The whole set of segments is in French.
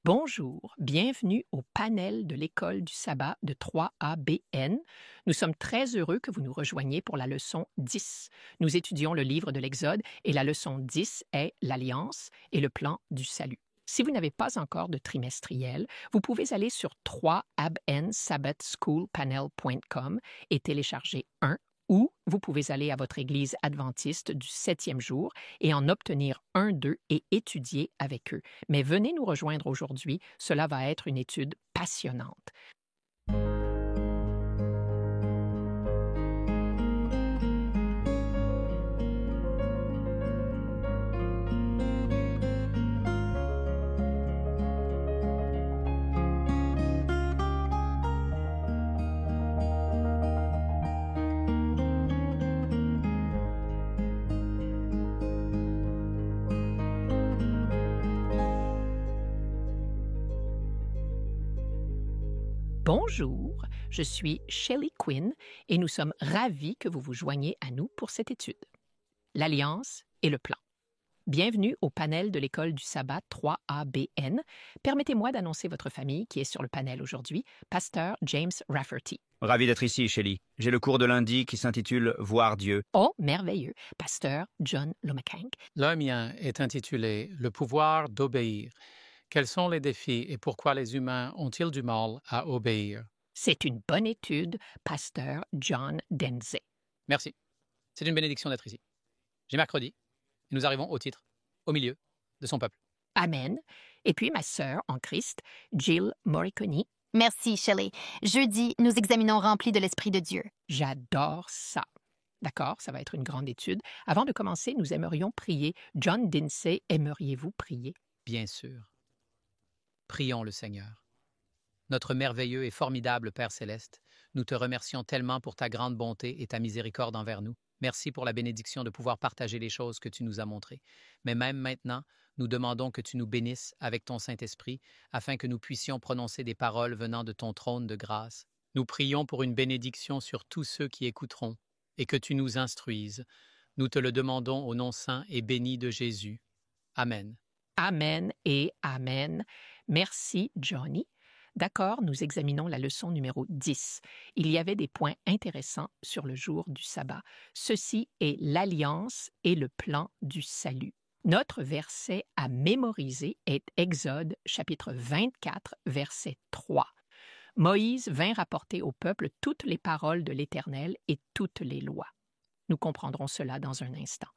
Bonjour, bienvenue au panel de l'École du sabbat de 3ABN. Nous sommes très heureux que vous nous rejoigniez pour la leçon 10. Nous étudions le livre de l'Exode et la leçon 10 est l'Alliance et le plan du salut. Si vous n'avez pas encore de trimestriel, vous pouvez aller sur 3abnsabbathschoolpanel.com et télécharger un, ou vous pouvez aller à votre église adventiste du 7e jour et en obtenir un d'eux et étudier avec eux. Mais venez nous rejoindre aujourd'hui, cela va être une étude passionnante. Bonjour, je suis Shelley Quinn et nous sommes ravis que vous vous joigniez à nous pour cette étude. L'Alliance et le plan. Bienvenue au panel de l'École du sabbat 3ABN. Permettez-moi d'annoncer votre famille qui est sur le panel aujourd'hui, Pasteur James Rafferty. Ravi d'être ici, Shelley. J'ai le cours de lundi qui s'intitule « Voir Dieu ». Oh, merveilleux, Pasteur John Lomacank. Le mien est intitulé « Le pouvoir d'obéir ». Quels sont les défis et pourquoi les humains ont-ils du mal à obéir? C'est une bonne étude, Pasteur John Denze. Merci. C'est une bénédiction d'être ici. J'ai mercredi et nous arrivons au titre, au milieu de son peuple. Amen. Et puis ma sœur en Christ, Jill Morricone. Merci, Shelley. Jeudi, nous examinons Rempli de l'Esprit de Dieu. J'adore ça. D'accord, ça va être une grande étude. Avant de commencer, nous aimerions prier. John Denze, aimeriez-vous prier? Bien sûr. Prions le Seigneur. Notre merveilleux et formidable Père céleste, nous te remercions tellement pour ta grande bonté et ta miséricorde envers nous. Merci pour la bénédiction de pouvoir partager les choses que tu nous as montrées. Mais même maintenant, nous demandons que tu nous bénisses avec ton Saint-Esprit afin que nous puissions prononcer des paroles venant de ton trône de grâce. Nous prions pour une bénédiction sur tous ceux qui écouteront et que tu nous instruises. Nous te le demandons au nom saint et béni de Jésus. Amen. Amen et Amen. Merci, Johnny. D'accord, nous examinons la leçon numéro 10. Il y avait des points intéressants sur le jour du sabbat. Ceci est l'alliance et le plan du salut. Notre verset à mémoriser est Exode, chapitre 24, verset 3. Moïse vint rapporter au peuple toutes les paroles de l'Éternel et toutes les lois. Nous comprendrons cela dans un instant.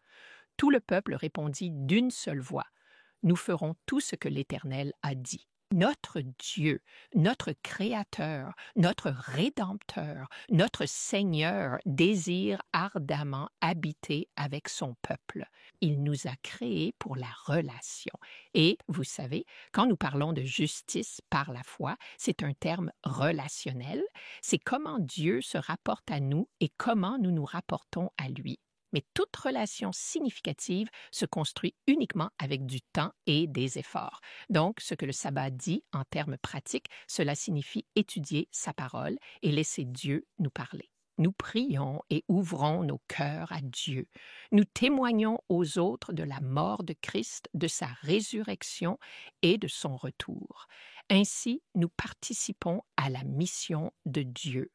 Tout le peuple répondit d'une seule voix. Nous ferons tout ce que l'Éternel a dit. Notre Dieu, notre Créateur, notre Rédempteur, notre Seigneur désire ardemment habiter avec son peuple. Il nous a créés pour la relation. Et, vous savez, quand nous parlons de justice par la foi, c'est un terme relationnel. C'est comment Dieu se rapporte à nous et comment nous nous rapportons à lui. Mais toute relation significative se construit uniquement avec du temps et des efforts. Donc, ce que le sabbat dit en termes pratiques, cela signifie étudier sa parole et laisser Dieu nous parler. Nous prions et ouvrons nos cœurs à Dieu. Nous témoignons aux autres de la mort de Christ, de sa résurrection et de son retour. Ainsi, nous participons à la mission de Dieu.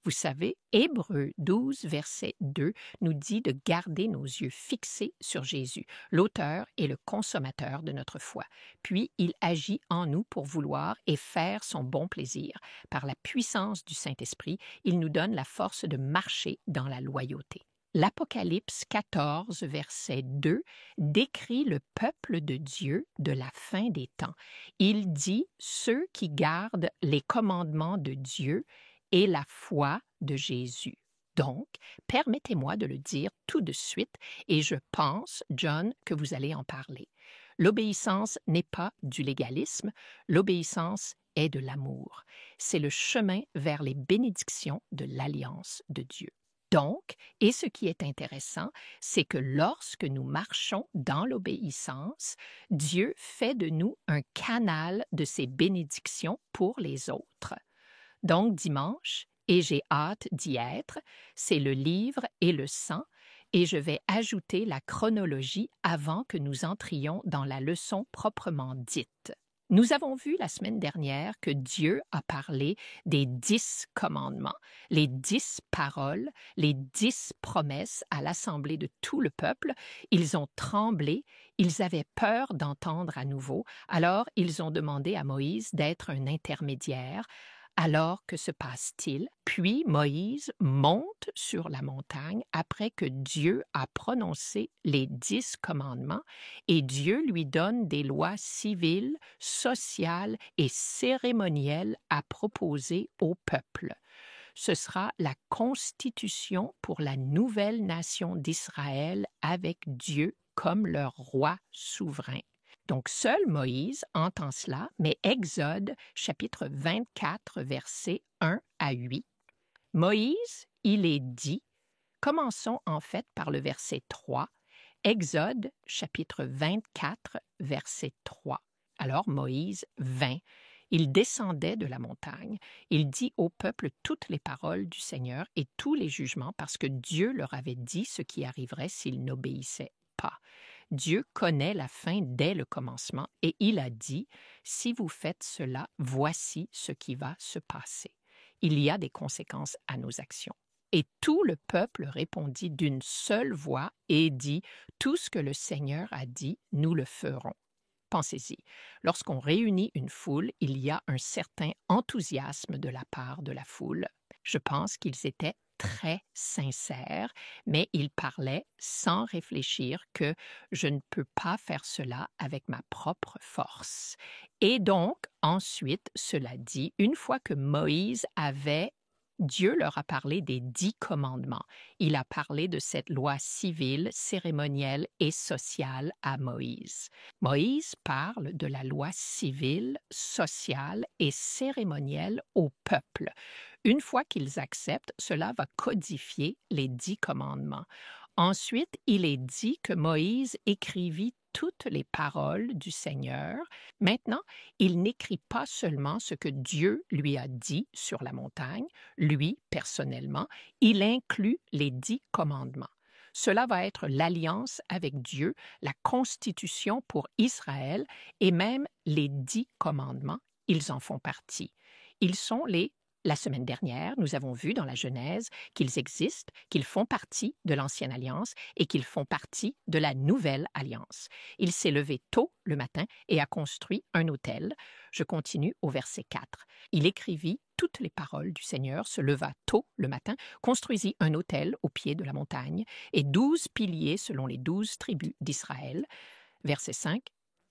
Vous savez, Hébreux 12, verset 2 nous dit de garder nos yeux fixés sur Jésus, l'auteur et le consommateur de notre foi. Puis, il agit en nous pour vouloir et faire son bon plaisir. Par la puissance du Saint-Esprit, il nous donne la force de marcher dans la loyauté. L'Apocalypse 14, verset 2 décrit le peuple de Dieu de la fin des temps. Il dit « Ceux qui gardent les commandements de Dieu » et la foi de Jésus. Donc, permettez-moi de le dire tout de suite et je pense, John, que vous allez en parler. L'obéissance n'est pas du légalisme, l'obéissance est de l'amour. C'est le chemin vers les bénédictions de l'alliance de Dieu. Donc, et ce qui est intéressant, c'est que lorsque nous marchons dans l'obéissance, Dieu fait de nous un canal de ses bénédictions pour les autres. Donc, dimanche, et j'ai hâte d'y être, c'est le livre et le sang, et je vais ajouter la chronologie avant que nous entrions dans la leçon proprement dite. Nous avons vu la semaine dernière que Dieu a parlé des 10 commandements, les 10 paroles, les 10 promesses à l'assemblée de tout le peuple. Ils ont tremblé, ils avaient peur d'entendre à nouveau, alors ils ont demandé à Moïse d'être un intermédiaire. Alors que se passe-t-il? Puis Moïse monte sur la montagne après que Dieu a prononcé les 10 commandements et Dieu lui donne des lois civiles, sociales et cérémonielles à proposer au peuple. Ce sera la constitution pour la nouvelle nation d'Israël avec Dieu comme leur roi souverain. Donc, seul Moïse entend cela, mais Exode, chapitre 24, versets 1 à 8. Moïse, il est dit, commençons en fait par le verset 3, Exode, chapitre 24, verset 3. Alors Moïse vint, il descendait de la montagne, il dit au peuple toutes les paroles du Seigneur et tous les jugements parce que Dieu leur avait dit ce qui arriverait s'ils n'obéissaient pas. Dieu connaît la fin dès le commencement et il a dit, si vous faites cela, voici ce qui va se passer. Il y a des conséquences à nos actions. Et tout le peuple répondit d'une seule voix et dit, tout ce que le Seigneur a dit, nous le ferons. Pensez-y, lorsqu'on réunit une foule, il y a un certain enthousiasme de la part de la foule. Je pense qu'ils étaient très sincères, mais ils parlaient sans réfléchir que je ne peux pas faire cela avec ma propre force. Et donc, ensuite, cela dit, une fois que Dieu leur a parlé des 10 commandements. Il a parlé de cette loi civile, cérémonielle et sociale à Moïse. Moïse parle de la loi civile, sociale et cérémonielle au peuple. Une fois qu'ils acceptent, cela va codifier les 10 commandements. Ensuite, il est dit que Moïse écrivit toutes les paroles du Seigneur. Maintenant, il n'écrit pas seulement ce que Dieu lui a dit sur la montagne, lui, personnellement, il inclut les 10 commandements. Cela va être l'alliance avec Dieu, la constitution pour Israël et même les 10 commandements, ils en font partie. Ils sont La semaine dernière, nous avons vu dans la Genèse qu'ils existent, qu'ils font partie de l'Ancienne Alliance et qu'ils font partie de la Nouvelle Alliance. Il s'est levé tôt le matin et a construit un autel. Je continue au verset 4. Il écrivit toutes les paroles du Seigneur, se leva tôt le matin, construisit un autel au pied de la montagne et 12 piliers selon les 12 tribus d'Israël. Verset 5.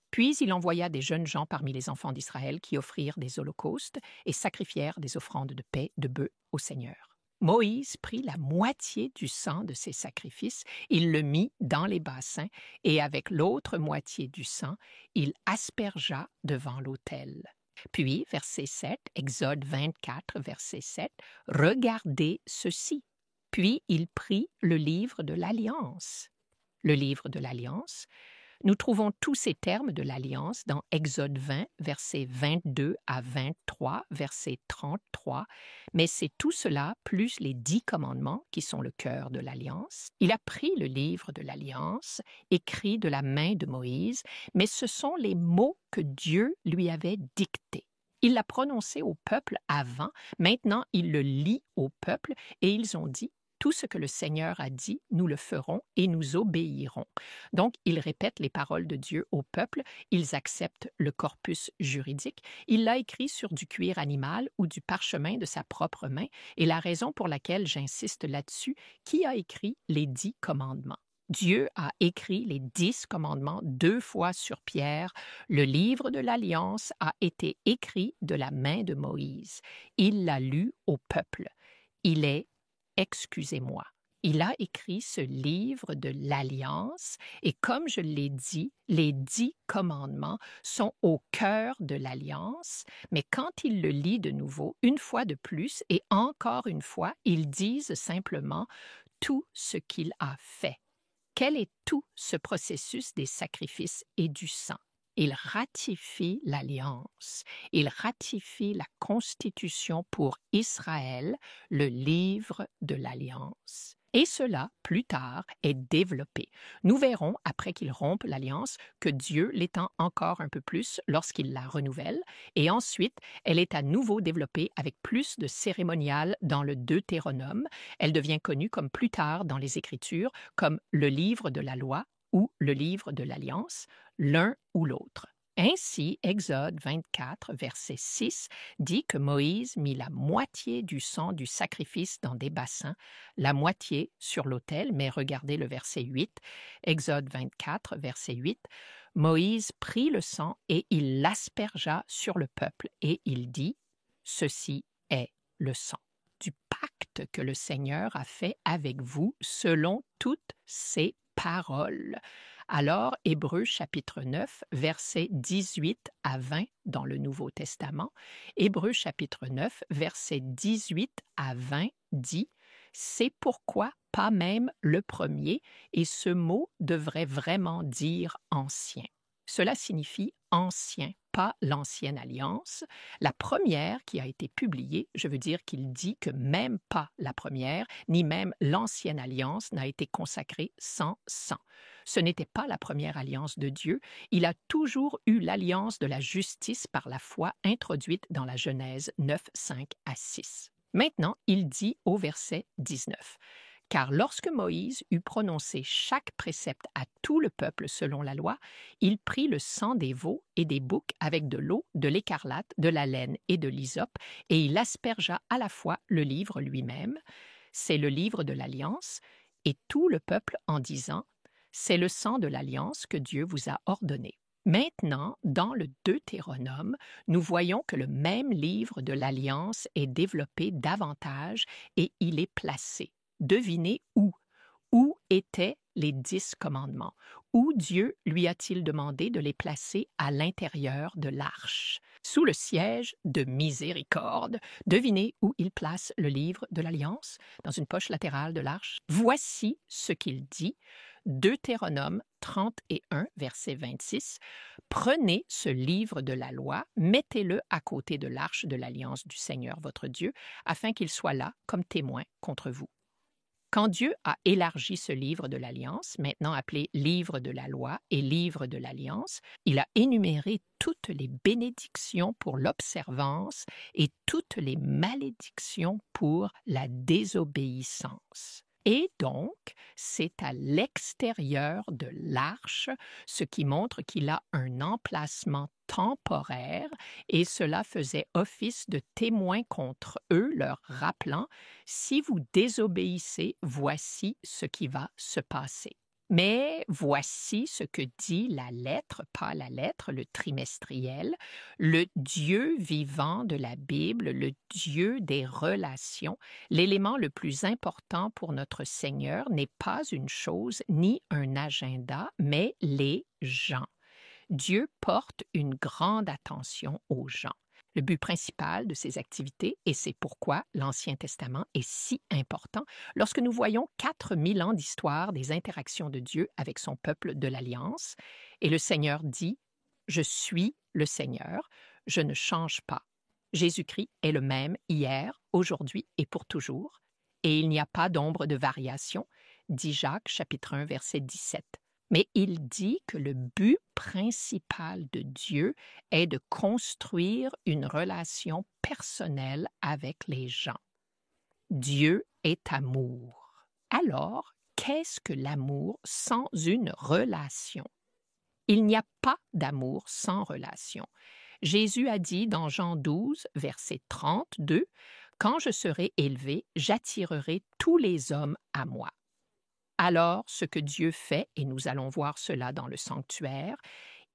Puis il envoya des jeunes gens parmi les enfants d'Israël qui offrirent des holocaustes et sacrifièrent des offrandes de paix de bœufs au Seigneur. Moïse prit la moitié du sang de ces sacrifices, il le mit dans les bassins et avec l'autre moitié du sang, il aspergea devant l'autel. Puis, verset 7, Exode 24, verset 7, « Regardez ceci. » Puis il prit le livre de l'Alliance. Le livre de l'Alliance, nous trouvons tous ces termes de l'Alliance dans Exode 20, versets 22 à 23, verset 33, mais c'est tout cela plus les 10 commandements qui sont le cœur de l'Alliance. Il a pris le livre de l'Alliance, écrit de la main de Moïse, mais ce sont les mots que Dieu lui avait dictés. Il l'a prononcé au peuple avant, maintenant il le lit au peuple et ils ont dit, tout ce que le Seigneur a dit, nous le ferons et nous obéirons. Donc, ils répètent les paroles de Dieu au peuple, ils acceptent le corpus juridique, il l'a écrit sur du cuir animal ou du parchemin de sa propre main, et la raison pour laquelle j'insiste là-dessus, qui a écrit les 10 commandements? Dieu a écrit les 10 commandements 2 fois sur pierre. Le livre de l'Alliance a été écrit de la main de Moïse. Il l'a lu au peuple. Excusez-moi. Il a écrit ce livre de l'Alliance et comme je l'ai dit, les 10 commandements sont au cœur de l'Alliance, mais quand il le lit de nouveau, une fois de plus et encore une fois, ils disent simplement tout ce qu'il a fait. Quel est tout ce processus des sacrifices et du sang? Il ratifie l'alliance, il ratifie la constitution pour Israël, le livre de l'alliance. Et cela, plus tard, est développé. Nous verrons, après qu'il rompe l'alliance, que Dieu l'étend encore un peu plus lorsqu'il la renouvelle, et ensuite, elle est à nouveau développée avec plus de cérémonial dans le Deutéronome. Elle devient connue comme plus tard dans les Écritures, comme le livre de la loi ou le livre de l'Alliance, l'un ou l'autre. Ainsi, Exode 24, verset 6, dit que Moïse mit la moitié du sang du sacrifice dans des bassins, la moitié sur l'autel, mais regardez le verset 8, Exode 24, verset 8, Moïse prit le sang et il l'aspergea sur le peuple, et il dit, « Ceci est le sang du pacte que le Seigneur a fait avec vous selon toutes ses paroles. » Alors, Hébreux chapitre 9, versets 18 à 20 dans le Nouveau Testament, Hébreux chapitre 9, versets 18 à 20 dit « C'est pourquoi pas même le premier, et ce mot devrait vraiment dire ancien. » Cela signifie ancien, pas l'ancienne alliance. La première qui a été publiée, je veux dire qu'il dit que même pas la première, ni même l'ancienne alliance n'a été consacrée sans sang. Ce n'était pas la première alliance de Dieu. Il a toujours eu l'alliance de la justice par la foi introduite dans la Genèse 9, 5 à 6. Maintenant, il dit au verset 19. Car lorsque Moïse eut prononcé chaque précepte à tout le peuple selon la loi, il prit le sang des veaux et des boucs avec de l'eau, de l'écarlate, de la laine et de l'hysope, et il aspergea à la fois le livre lui-même, c'est le livre de l'Alliance, et tout le peuple en disant, c'est le sang de l'Alliance que Dieu vous a ordonné. Maintenant, dans le Deutéronome, nous voyons que le même livre de l'Alliance est développé davantage et il est placé. Devinez où? Où étaient les 10 commandements? Où Dieu lui a-t-il demandé de les placer à l'intérieur de l'arche? Sous le siège de miséricorde. Devinez où il place le livre de l'Alliance? Dans une poche latérale de l'arche. Voici ce qu'il dit. Deutéronome 31, verset 26. Prenez ce livre de la loi, mettez-le à côté de l'arche de l'Alliance du Seigneur votre Dieu, afin qu'il soit là comme témoin contre vous. Quand Dieu a élargi ce livre de l'Alliance, maintenant appelé livre de la loi et livre de l'Alliance, il a énuméré toutes les bénédictions pour l'observance et toutes les malédictions pour la désobéissance. Et donc, c'est à l'extérieur de l'arche, ce qui montre qu'il a un emplacement temporaire, et cela faisait office de témoin contre eux, leur rappelant « Si vous désobéissez, voici ce qui va se passer. » Mais voici ce que dit la lettre, pas la lettre, le trimestriel, le Dieu vivant de la Bible, le Dieu des relations. L'élément le plus important pour notre Seigneur n'est pas une chose ni un agenda, mais les gens. Dieu porte une grande attention aux gens. Le but principal de ces activités, et c'est pourquoi l'Ancien Testament est si important, lorsque nous voyons 4000 ans d'histoire des interactions de Dieu avec son peuple de l'Alliance, et le Seigneur dit « Je suis le Seigneur, je ne change pas. Jésus-Christ est le même hier, aujourd'hui et pour toujours, et il n'y a pas d'ombre de variation, dit Jacques chapitre 1 verset 17. Mais il dit que le but principal de Dieu est de construire une relation personnelle avec les gens. Dieu est amour. Alors, qu'est-ce que l'amour sans une relation? Il n'y a pas d'amour sans relation. Jésus a dit dans Jean 12, verset 32, « Quand je serai élevé, j'attirerai tous les hommes à moi. » Alors, ce que Dieu fait, et nous allons voir cela dans le sanctuaire,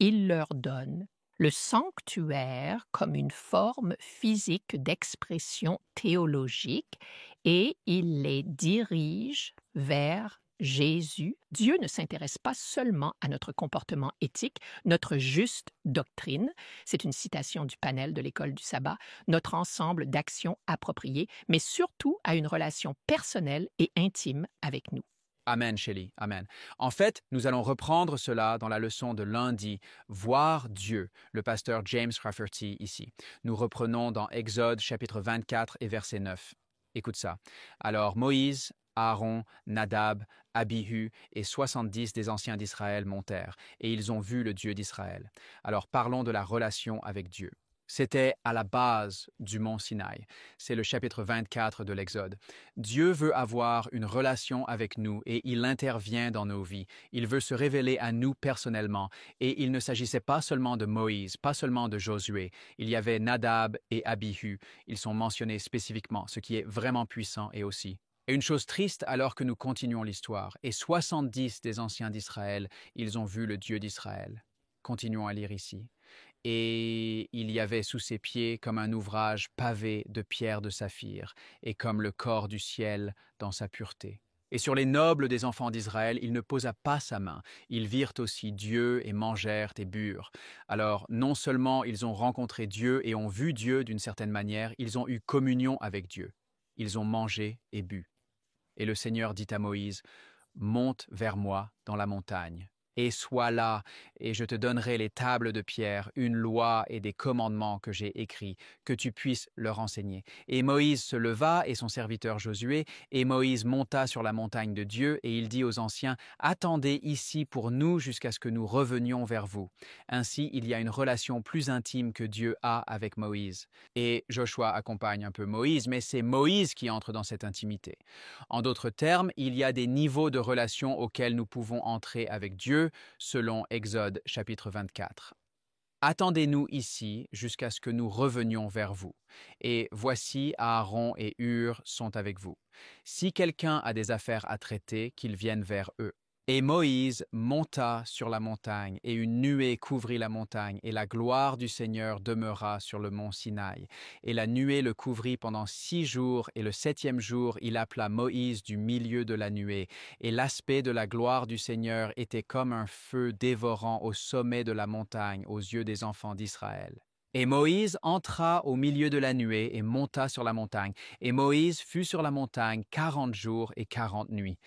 il leur donne le sanctuaire comme une forme physique d'expression théologique et il les dirige vers Jésus. Dieu ne s'intéresse pas seulement à notre comportement éthique, notre juste doctrine, c'est une citation du panel de l'école du sabbat, notre ensemble d'actions appropriées, mais surtout à une relation personnelle et intime avec nous. Amen, Shelley, amen. En fait, nous allons reprendre cela dans la leçon de lundi, voir Dieu, le pasteur James Rafferty ici. Nous reprenons dans Exode chapitre 24 et verset 9. Écoute ça. Alors Moïse Aaron, Nadab, Abihu et 70 des anciens d'Israël montèrent, et ils ont vu le Dieu d'Israël. Alors parlons de la relation avec Dieu. C'était à la base du mont Sinaï. C'est le chapitre 24 de l'Exode. Dieu veut avoir une relation avec nous et il intervient dans nos vies. Il veut se révéler à nous personnellement. Et il ne s'agissait pas seulement de Moïse, pas seulement de Josué. Il y avait Nadab et Abihu. Ils sont mentionnés spécifiquement, ce qui est vraiment puissant et aussi. Et une chose triste alors que nous continuons l'histoire. Et 70 des anciens d'Israël, ils ont vu le Dieu d'Israël. Continuons à lire ici. Et il y avait sous ses pieds comme un ouvrage pavé de pierres de saphir, et comme le corps du ciel dans sa pureté. Et sur les nobles des enfants d'Israël, il ne posa pas sa main. Ils virent aussi Dieu et mangèrent et burent. Alors, non seulement ils ont rencontré Dieu et ont vu Dieu d'une certaine manière, ils ont eu communion avec Dieu. Ils ont mangé et bu. Et le Seigneur dit à Moïse, « Monte vers moi dans la montagne. » Et sois là, et je te donnerai les tables de pierre, une loi et des commandements que j'ai écrits, que tu puisses leur enseigner. Et Moïse se leva, et son serviteur Josué, et Moïse monta sur la montagne de Dieu, et il dit aux anciens, « Attendez ici pour nous jusqu'à ce que nous revenions vers vous. » Ainsi, il y a une relation plus intime que Dieu a avec Moïse. Et Joshua accompagne un peu Moïse, mais c'est Moïse qui entre dans cette intimité. En d'autres termes, il y a des niveaux de relation auxquels nous pouvons entrer avec Dieu, selon Exode chapitre 24. Attendez-nous ici jusqu'à ce que nous revenions vers vous. Et voici Aaron et Hur sont avec vous. Si quelqu'un a des affaires à traiter, qu'il vienne vers eux. Et Moïse monta sur la montagne, et une nuée couvrit la montagne, et la gloire du Seigneur demeura sur le mont Sinaï. Et la nuée le couvrit pendant 6 jours, et le 7e jour, il appela Moïse du milieu de la nuée. Et l'aspect de la gloire du Seigneur était comme un feu dévorant au sommet de la montagne aux yeux des enfants d'Israël. Et Moïse entra au milieu de la nuée et monta sur la montagne. Et Moïse fut sur la montagne 40 jours et 40 nuits.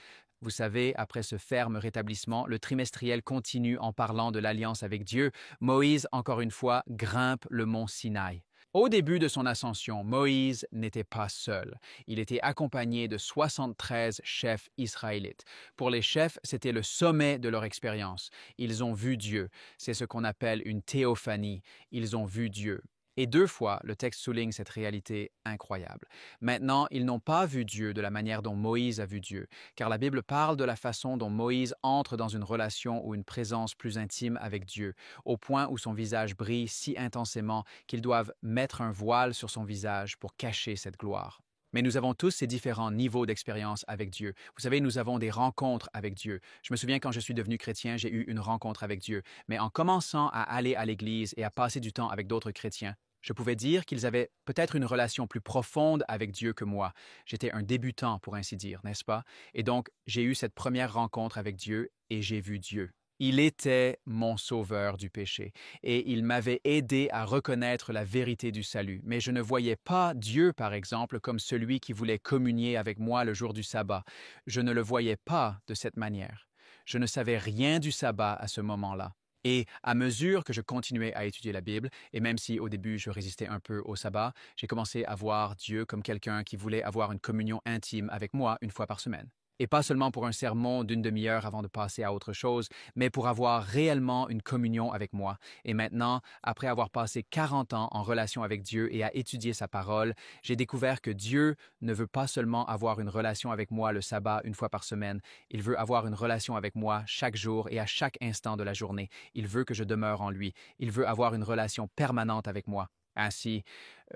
Vous savez, après ce ferme rétablissement, le trimestriel continue en parlant de l'alliance avec Dieu. Moïse, encore une fois, grimpe le mont Sinaï. Au début de son ascension, Moïse n'était pas seul. Il était accompagné de 73 chefs israélites. Pour les chefs, c'était le sommet de leur expérience. Ils ont vu Dieu. C'est ce qu'on appelle une théophanie. Ils ont vu Dieu. Et 2 fois, le texte souligne cette réalité incroyable. Maintenant, ils n'ont pas vu Dieu de la manière dont Moïse a vu Dieu, car la Bible parle de la façon dont Moïse entre dans une relation ou une présence plus intime avec Dieu, au point où son visage brille si intensément qu'ils doivent mettre un voile sur son visage pour cacher cette gloire. Mais nous avons tous ces différents niveaux d'expérience avec Dieu. Vous savez, nous avons des rencontres avec Dieu. Je me souviens quand je suis devenu chrétien, j'ai eu une rencontre avec Dieu. Mais en commençant à aller à l'église et à passer du temps avec d'autres chrétiens, je pouvais dire qu'ils avaient peut-être une relation plus profonde avec Dieu que moi. J'étais un débutant, pour ainsi dire, n'est-ce pas? Et donc, j'ai eu cette première rencontre avec Dieu et j'ai vu Dieu. Il était mon sauveur du péché et il m'avait aidé à reconnaître la vérité du salut. Mais je ne voyais pas Dieu, par exemple, comme celui qui voulait communier avec moi le jour du sabbat. Je ne le voyais pas de cette manière. Je ne savais rien du sabbat à ce moment-là. Et à mesure que je continuais à étudier la Bible, et même si au début je résistais un peu au sabbat, j'ai commencé à voir Dieu comme quelqu'un qui voulait avoir une communion intime avec moi une fois par semaine. Et pas seulement pour un sermon d'une demi-heure avant de passer à autre chose, mais pour avoir réellement une communion avec moi. Et maintenant, après avoir passé 40 ans en relation avec Dieu et à étudier sa parole, j'ai découvert que Dieu ne veut pas seulement avoir une relation avec moi le sabbat une fois par semaine, il veut avoir une relation avec moi chaque jour et à chaque instant de la journée. Il veut que je demeure en lui. Il veut avoir une relation permanente avec moi. Ainsi,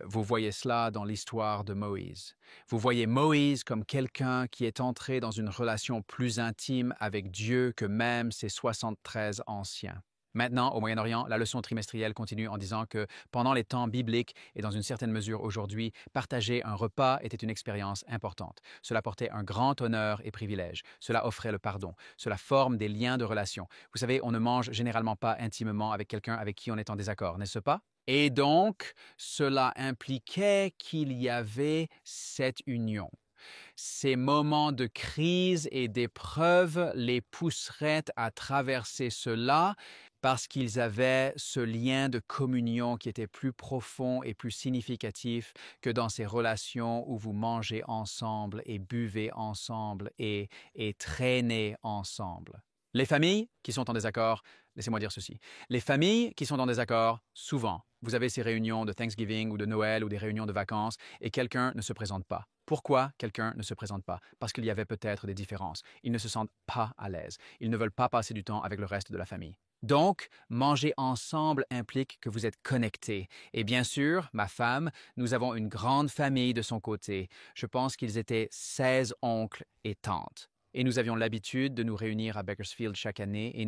vous voyez cela dans l'histoire de Moïse. Vous voyez Moïse comme quelqu'un qui est entré dans une relation plus intime avec Dieu que même ses 73 anciens. Maintenant, au Moyen-Orient, la leçon trimestrielle continue en disant que pendant les temps bibliques et dans une certaine mesure aujourd'hui, partager un repas était une expérience importante. Cela portait un grand honneur et privilège. Cela offrait le pardon. Cela forme des liens de relation. Vous savez, on ne mange généralement pas intimement avec quelqu'un avec qui on est en désaccord, n'est-ce pas? Et donc, cela impliquait qu'il y avait cette union. Ces moments de crise et d'épreuve les pousseraient à traverser cela parce qu'ils avaient ce lien de communion qui était plus profond et plus significatif que dans ces relations où vous mangez ensemble et buvez ensemble et traînez ensemble. Les familles qui sont en désaccord, laissez-moi dire ceci. Les familles qui sont en désaccord, souvent, vous avez ces réunions de Thanksgiving ou de Noël ou des réunions de vacances et quelqu'un ne se présente pas. Pourquoi quelqu'un ne se présente pas? Parce qu'il y avait peut-être des différences. Ils ne se sentent pas à l'aise. Ils ne veulent pas passer du temps avec le reste de la famille. Donc, manger ensemble implique que vous êtes connectés. Et bien sûr, ma femme, nous avons une grande famille de son côté. Je pense qu'ils étaient 16 oncles et tantes. Et nous avions l'habitude de nous réunir à Bakersfield chaque année et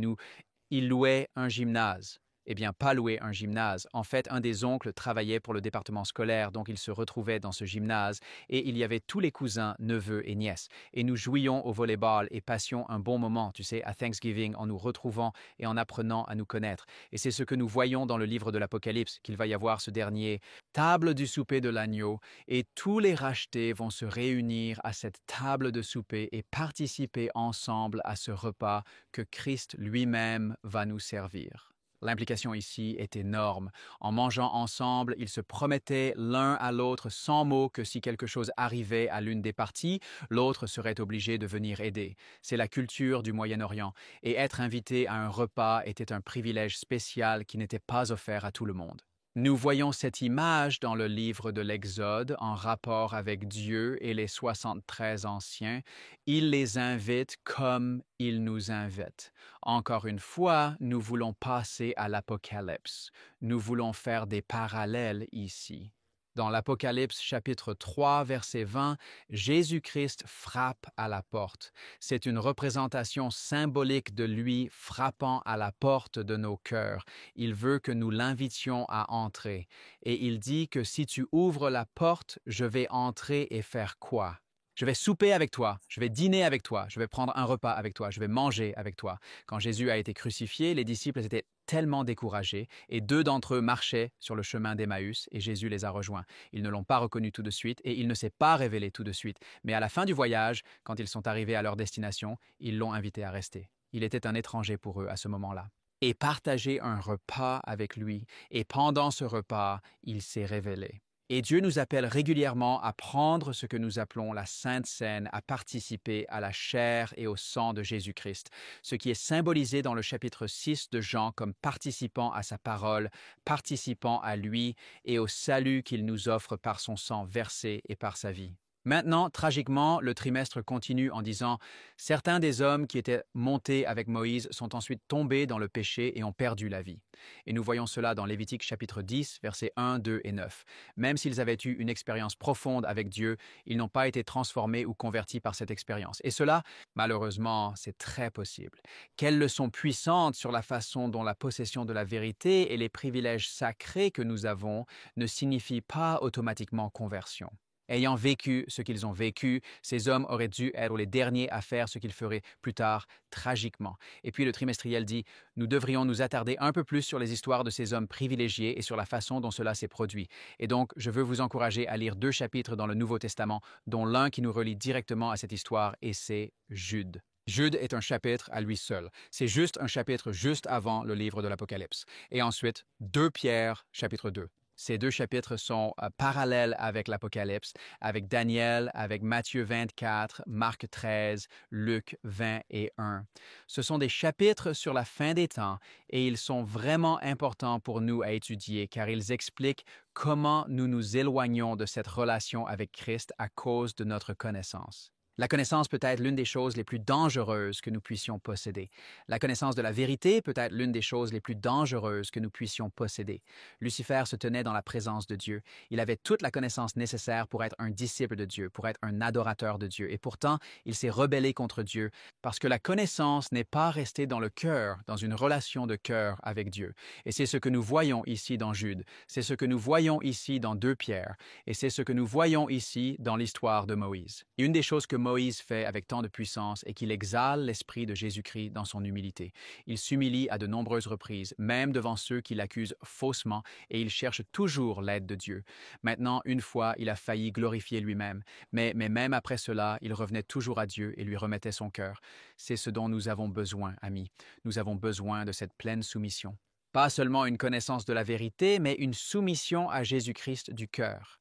ils louaient un gymnase. Eh bien, pas louer un gymnase. En fait, un des oncles travaillait pour le département scolaire, donc il se retrouvait dans ce gymnase et il y avait tous les cousins, neveux et nièces. Et nous jouions au volleyball et passions un bon moment, tu sais, à Thanksgiving, en nous retrouvant et en apprenant à nous connaître. Et c'est ce que nous voyons dans le livre de l'Apocalypse, qu'il va y avoir ce dernier table du souper de l'agneau et tous les rachetés vont se réunir à cette table de souper et participer ensemble à ce repas que Christ lui-même va nous servir. L'implication ici est énorme. En mangeant ensemble, ils se promettaient l'un à l'autre sans mots que si quelque chose arrivait à l'une des parties, l'autre serait obligé de venir aider. C'est la culture du Moyen-Orient. Et être invité à un repas était un privilège spécial qui n'était pas offert à tout le monde. Nous voyons cette image dans le livre de l'Exode en rapport avec Dieu et les 73 anciens. Il les invite comme il nous invite. Encore une fois, nous voulons passer à l'Apocalypse. Nous voulons faire des parallèles ici. Dans l'Apocalypse chapitre 3, verset 20, Jésus-Christ frappe à la porte. C'est une représentation symbolique de lui frappant à la porte de nos cœurs. Il veut que nous l'invitions à entrer. Et il dit que si tu ouvres la porte, je vais entrer et faire quoi? Je vais souper avec toi, je vais dîner avec toi, je vais prendre un repas avec toi, je vais manger avec toi. Quand Jésus a été crucifié, les disciples étaient tellement découragés et 2 d'entre eux marchaient sur le chemin d'Emmaüs et Jésus les a rejoints. Ils ne l'ont pas reconnu tout de suite et il ne s'est pas révélé tout de suite. Mais à la fin du voyage, quand ils sont arrivés à leur destination, ils l'ont invité à rester. Il était un étranger pour eux à ce moment-là. Et partager un repas avec lui. Et pendant ce repas, il s'est révélé. Et Dieu nous appelle régulièrement à prendre ce que nous appelons la Sainte Seine, à participer à la chair et au sang de Jésus-Christ, ce qui est symbolisé dans le chapitre 6 de Jean comme participant à sa parole, participant à lui et au salut qu'il nous offre par son sang versé et par sa vie. Maintenant, tragiquement, le trimestre continue en disant « Certains des hommes qui étaient montés avec Moïse sont ensuite tombés dans le péché et ont perdu la vie. » Et nous voyons cela dans Lévitique chapitre 10, versets 1, 2 et 9. Même s'ils avaient eu une expérience profonde avec Dieu, ils n'ont pas été transformés ou convertis par cette expérience. Et cela, malheureusement, c'est très possible. Quelle leçon puissante sur la façon dont la possession de la vérité et les privilèges sacrés que nous avons ne signifient pas automatiquement conversion. Ayant vécu ce qu'ils ont vécu, ces hommes auraient dû être les derniers à faire ce qu'ils feraient plus tard, tragiquement. Et puis le trimestriel dit, nous devrions nous attarder un peu plus sur les histoires de ces hommes privilégiés et sur la façon dont cela s'est produit. Et donc, je veux vous encourager à lire 2 chapitres dans le Nouveau Testament, dont l'un qui nous relie directement à cette histoire, et c'est Jude. Jude est un chapitre à lui seul. C'est juste un chapitre juste avant le livre de l'Apocalypse. Et ensuite, 2 Pierre, chapitre 2. Ces 2 chapitres sont parallèles avec l'Apocalypse, avec Daniel, avec Matthieu 24, Marc 13, Luc 20 et 1. Ce sont des chapitres sur la fin des temps et ils sont vraiment importants pour nous à étudier car ils expliquent comment nous nous éloignons de cette relation avec Christ à cause de notre connaissance. La connaissance peut être l'une des choses les plus dangereuses que nous puissions posséder. La connaissance de la vérité peut être l'une des choses les plus dangereuses que nous puissions posséder. Lucifer se tenait dans la présence de Dieu. Il avait toute la connaissance nécessaire pour être un disciple de Dieu, pour être un adorateur de Dieu. Et pourtant, il s'est rebellé contre Dieu parce que la connaissance n'est pas restée dans le cœur, dans une relation de cœur avec Dieu. Et c'est ce que nous voyons ici dans Jude. C'est ce que nous voyons ici dans 2 Pierre. Et c'est ce que nous voyons ici dans l'histoire de Moïse. Et une des choses que Moïse fait avec tant de puissance est qu'il exale l'esprit de Jésus-Christ dans son humilité. Il s'humilie à de nombreuses reprises, même devant ceux qui l'accusent faussement, et il cherche toujours l'aide de Dieu. Maintenant, une fois, il a failli glorifier lui-même, mais même après cela, il revenait toujours à Dieu et lui remettait son cœur. C'est ce dont nous avons besoin, amis. Nous avons besoin de cette pleine soumission. Pas seulement une connaissance de la vérité, mais une soumission à Jésus-Christ du cœur.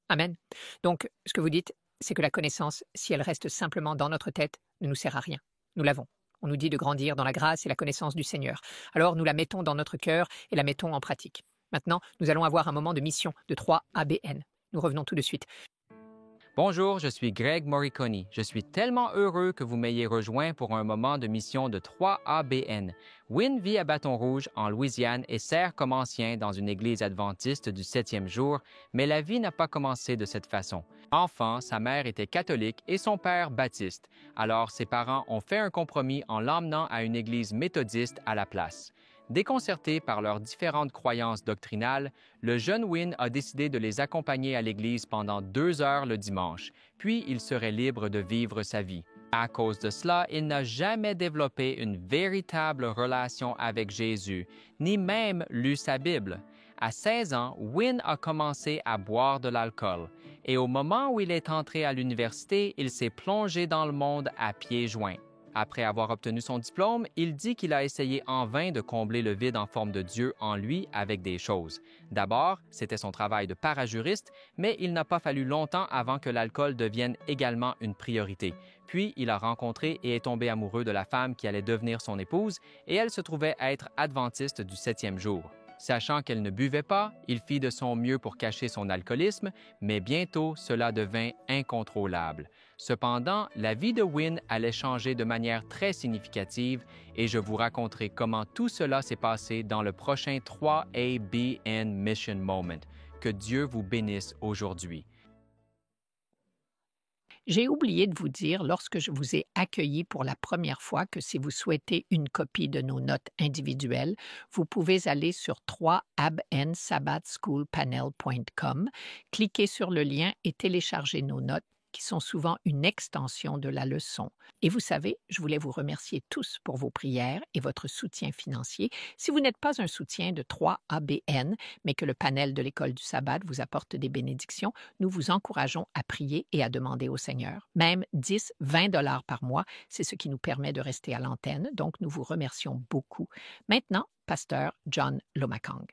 Amen. Donc, ce que vous dites, c'est que la connaissance, si elle reste simplement dans notre tête, ne nous sert à rien. Nous l'avons. On nous dit de grandir dans la grâce et la connaissance du Seigneur. Alors, nous la mettons dans notre cœur et la mettons en pratique. Maintenant, nous allons avoir un moment de mission de 3 ABN. Nous revenons tout de suite. Bonjour, je suis Greg Morricone. Je suis tellement heureux que vous m'ayez rejoint pour un moment de mission de 3ABN. Wynne vit à Bâton Rouge, en Louisiane, et sert comme ancien dans une église adventiste du 7e jour, mais la vie n'a pas commencé de cette façon. Enfant, sa mère était catholique et son père baptiste. Alors, ses parents ont fait un compromis en l'emmenant à une église méthodiste à la place. Déconcerté par leurs différentes croyances doctrinales, le jeune Wynne a décidé de les accompagner à l'église pendant 2 heures le dimanche, puis il serait libre de vivre sa vie. À cause de cela, il n'a jamais développé une véritable relation avec Jésus, ni même lu sa Bible. À 16 ans, Wynne a commencé à boire de l'alcool, et au moment où il est entré à l'université, il s'est plongé dans le monde à pieds joints. Après avoir obtenu son diplôme, il dit qu'il a essayé en vain de combler le vide en forme de Dieu en lui avec des choses. D'abord, c'était son travail de parajuriste, mais il n'a pas fallu longtemps avant que l'alcool devienne également une priorité. Puis, il a rencontré et est tombé amoureux de la femme qui allait devenir son épouse, et elle se trouvait être adventiste du 7e jour. Sachant qu'elle ne buvait pas, il fit de son mieux pour cacher son alcoolisme, mais bientôt cela devint incontrôlable. Cependant, la vie de Wynne allait changer de manière très significative et je vous raconterai comment tout cela s'est passé dans le prochain 3ABN Mission Moment. Que Dieu vous bénisse aujourd'hui. J'ai oublié de vous dire, lorsque je vous ai accueilli pour la première fois, que si vous souhaitez une copie de nos notes individuelles, vous pouvez aller sur 3abnsabbathschoolpanel.com, cliquer sur le lien et télécharger nos notes, qui sont souvent une extension de la leçon. Et vous savez, je voulais vous remercier tous pour vos prières et votre soutien financier. Si vous n'êtes pas un soutien de 3ABN, mais que le panel de l'École du sabbat vous apporte des bénédictions, nous vous encourageons à prier et à demander au Seigneur. Même 10, 20 $ par mois, c'est ce qui nous permet de rester à l'antenne, donc nous vous remercions beaucoup. Maintenant, pasteur John Lomakang.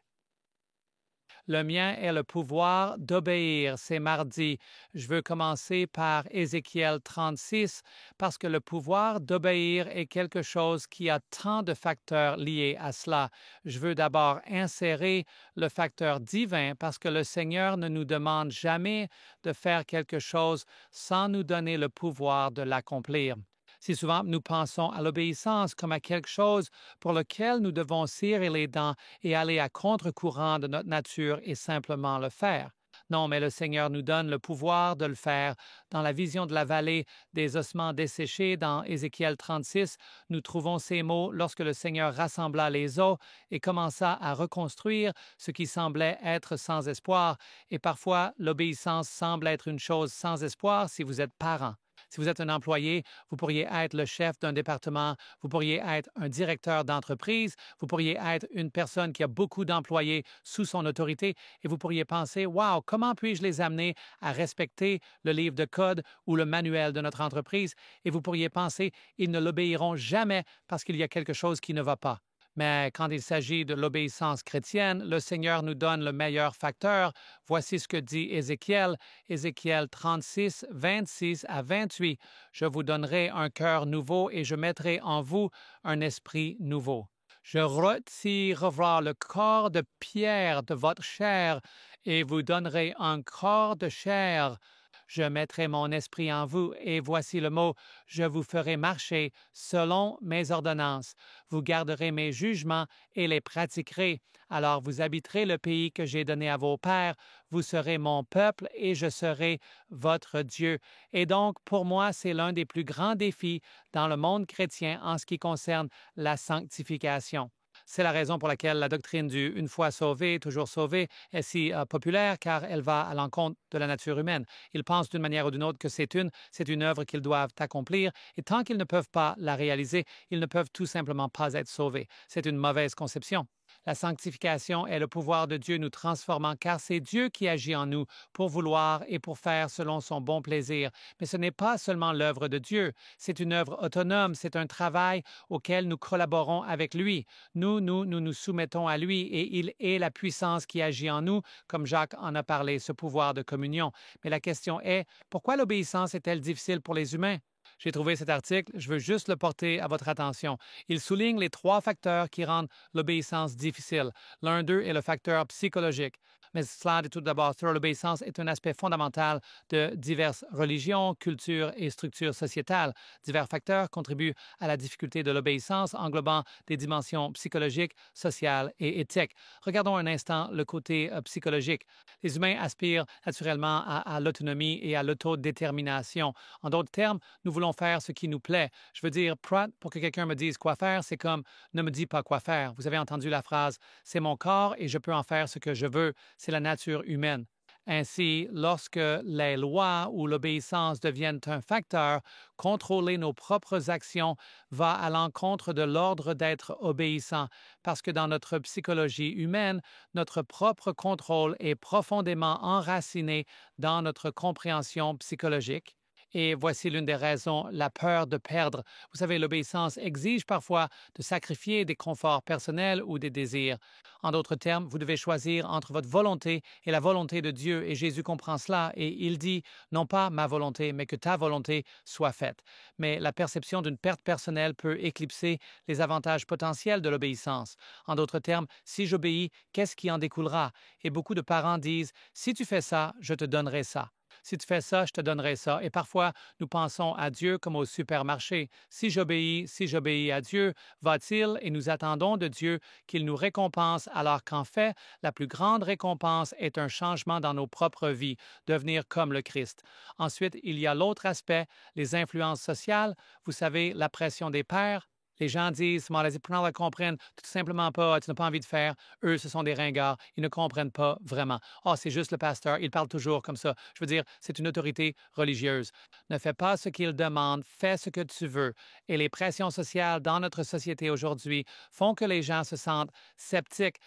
Le mien est le pouvoir d'obéir. C'est mardi. Je veux commencer par Ézéchiel 36 parce que le pouvoir d'obéir est quelque chose qui a tant de facteurs liés à cela. Je veux d'abord insérer le facteur divin parce que le Seigneur ne nous demande jamais de faire quelque chose sans nous donner le pouvoir de l'accomplir. Si souvent nous pensons à l'obéissance comme à quelque chose pour lequel nous devons serrer les dents et aller à contre-courant de notre nature et simplement le faire. Non, mais le Seigneur nous donne le pouvoir de le faire. Dans la vision de la vallée des ossements desséchés, dans Ézéchiel 36, nous trouvons ces mots lorsque le Seigneur rassembla les os et commença à reconstruire ce qui semblait être sans espoir. Et parfois, l'obéissance semble être une chose sans espoir si vous êtes parent. Si vous êtes un employé, vous pourriez être le chef d'un département, vous pourriez être un directeur d'entreprise, vous pourriez être une personne qui a beaucoup d'employés sous son autorité et vous pourriez penser, « Wow, comment puis-je les amener à respecter le livre de code ou le manuel de notre entreprise? » Et vous pourriez penser, « Ils ne l'obéiront jamais parce qu'il y a quelque chose qui ne va pas. » Mais quand il s'agit de l'obéissance chrétienne, le Seigneur nous donne le meilleur facteur. Voici ce que dit Ézéchiel, Ézéchiel 36, 26 à 28. « Je vous donnerai un cœur nouveau et je mettrai en vous un esprit nouveau. Je retirerai le corps de pierre de votre chair et vous donnerai un corps de chair. Je mettrai mon esprit en vous, et voici le mot, je vous ferai marcher selon mes ordonnances. Vous garderez mes jugements et les pratiquerez. Alors vous habiterez le pays que j'ai donné à vos pères. Vous serez mon peuple et je serai votre Dieu. » Et donc, pour moi, c'est l'un des plus grands défis dans le monde chrétien en ce qui concerne la sanctification. C'est la raison pour laquelle la doctrine du « une fois sauvé, toujours sauvé » est si populaire, car elle va à l'encontre de la nature humaine. Ils pensent d'une manière ou d'une autre que c'est une œuvre qu'ils doivent accomplir, et tant qu'ils ne peuvent pas la réaliser, ils ne peuvent tout simplement pas être sauvés. C'est une mauvaise conception. La sanctification est le pouvoir de Dieu nous transformant, car c'est Dieu qui agit en nous pour vouloir et pour faire selon son bon plaisir. Mais ce n'est pas seulement l'œuvre de Dieu, c'est une œuvre autonome, c'est un travail auquel nous collaborons avec lui. Nous soumettons à lui et il est la puissance qui agit en nous, comme Jacques en a parlé, ce pouvoir de communion. Mais la question est, pourquoi l'obéissance est-elle difficile pour les humains? J'ai trouvé cet article, je veux juste le porter à votre attention. Il souligne les 3 facteurs qui rendent l'obéissance difficile. L'un d'eux est le facteur psychologique. Mais cela dit tout d'abord sur l'obéissance est un aspect fondamental de diverses religions, cultures et structures sociétales. Divers facteurs contribuent à la difficulté de l'obéissance, englobant des dimensions psychologiques, sociales et éthiques. Regardons un instant le côté psychologique. Les humains aspirent naturellement à l'autonomie et à l'autodétermination. En d'autres termes, nous voulons faire ce qui nous plaît. Je veux dire, pour que quelqu'un me dise quoi faire, c'est comme « ne me dis pas quoi faire ». Vous avez entendu la phrase « c'est mon corps et je peux en faire ce que je veux ». C'est la nature humaine. Ainsi, lorsque les lois ou l'obéissance deviennent un facteur, contrôler nos propres actions va à l'encontre de l'ordre d'être obéissant, parce que dans notre psychologie humaine, notre propre contrôle est profondément enraciné dans notre compréhension psychologique. Et voici l'une des raisons, la peur de perdre. Vous savez, l'obéissance exige parfois de sacrifier des conforts personnels ou des désirs. En d'autres termes, vous devez choisir entre votre volonté et la volonté de Dieu, et Jésus comprend cela, et il dit, non pas ma volonté, mais que ta volonté soit faite. Mais la perception d'une perte personnelle peut éclipser les avantages potentiels de l'obéissance. En d'autres termes, si j'obéis, qu'est-ce qui en découlera? Et beaucoup de parents disent, si tu fais ça, je te donnerai ça. Si tu fais ça, je te donnerai ça. Et parfois, nous pensons à Dieu comme au supermarché. Si j'obéis à Dieu, va-t-il? Et nous attendons de Dieu qu'il nous récompense, alors qu'en fait, la plus grande récompense est un changement dans nos propres vies, devenir comme le Christ. Ensuite, il y a l'autre aspect, les influences sociales. Vous savez, la pression des pairs. Les gens disent, les apprenants ne comprennent tout simplement pas, tu n'as pas envie de faire. Eux, ce sont des ringards, ils ne comprennent pas vraiment. C'est juste le pasteur, il parle toujours comme ça. Je veux dire, c'est une autorité religieuse. Ne fais pas ce qu'il demande, fais ce que tu veux. Et les pressions sociales dans notre société aujourd'hui font que les gens se sentent sceptiques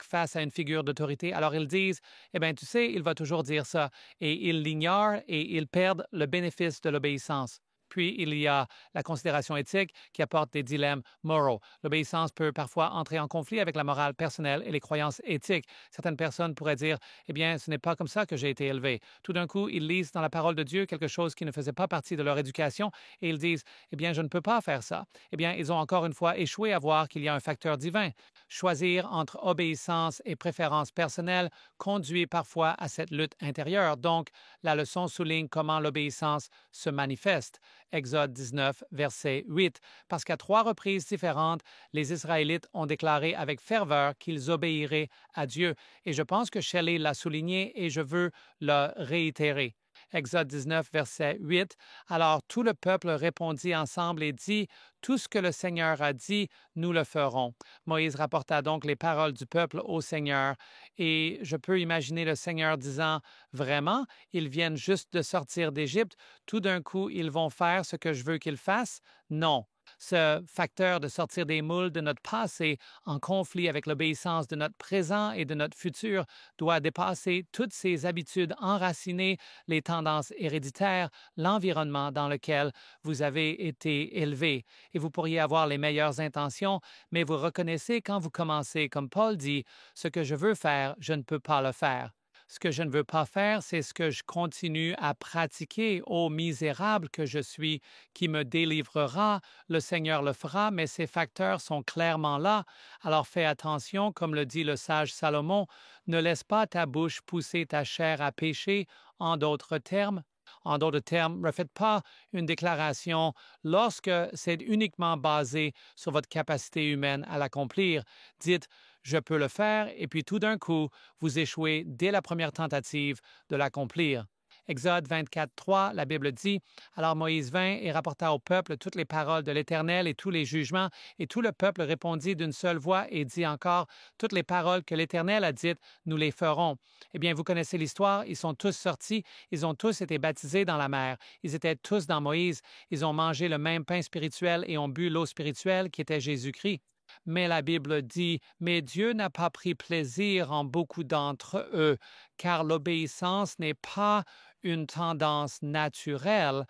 face à une figure d'autorité. Alors ils disent, tu sais, il va toujours dire ça. Et ils l'ignorent et ils perdent le bénéfice de l'obéissance. Puis, il y a la considération éthique qui apporte des dilemmes moraux. L'obéissance peut parfois entrer en conflit avec la morale personnelle et les croyances éthiques. Certaines personnes pourraient dire, ce n'est pas comme ça que j'ai été élevé. Tout d'un coup, ils lisent dans la parole de Dieu quelque chose qui ne faisait pas partie de leur éducation et ils disent, je ne peux pas faire ça. Ils ont encore une fois échoué à voir qu'il y a un facteur divin. Choisir entre obéissance et préférence personnelle conduit parfois à cette lutte intérieure. Donc, la leçon souligne comment l'obéissance se manifeste. Exode 19, verset 8, parce qu'à 3 reprises différentes, les Israélites ont déclaré avec ferveur qu'ils obéiraient à Dieu. Et je pense que Shelley l'a souligné et je veux le réitérer. Exode 19, verset 8. Alors tout le peuple répondit ensemble et dit, « Tout ce que le Seigneur a dit, nous le ferons. » Moïse rapporta donc les paroles du peuple au Seigneur. Et je peux imaginer le Seigneur disant, « Vraiment, ils viennent juste de sortir d'Égypte, tout d'un coup, ils vont faire ce que je veux qu'ils fassent? » Non. Ce facteur de sortir des moules de notre passé en conflit avec l'obéissance de notre présent et de notre futur doit dépasser toutes ces habitudes enracinées, les tendances héréditaires, l'environnement dans lequel vous avez été élevé. Et vous pourriez avoir les meilleures intentions, mais vous reconnaissez quand vous commencez, comme Paul dit, « Ce que je veux faire, je ne peux pas le faire. » Ce que je ne veux pas faire, c'est ce que je continue à pratiquer. Ô misérable que je suis, qui me délivrera? Le Seigneur le fera, mais ces facteurs sont clairement là. Alors fais attention, comme le dit le sage Salomon, ne laisse pas ta bouche pousser ta chair à pécher. En d'autres termes, ne faites pas une déclaration lorsque c'est uniquement basé sur votre capacité humaine à l'accomplir. Dites, je peux le faire, et puis tout d'un coup, vous échouez dès la première tentative de l'accomplir. Exode 24, 3, la Bible dit, « Alors Moïse vint et rapporta au peuple toutes les paroles de l'Éternel et tous les jugements, et tout le peuple répondit d'une seule voix et dit encore, « Toutes les paroles que l'Éternel a dites, nous les ferons. » Eh bien, vous connaissez l'histoire, ils sont tous sortis, ils ont tous été baptisés dans la mer, ils étaient tous dans Moïse, ils ont mangé le même pain spirituel et ont bu l'eau spirituelle qui était Jésus-Christ. Mais la Bible dit, « Mais Dieu n'a pas pris plaisir en beaucoup d'entre eux, car l'obéissance n'est pas une tendance naturelle. »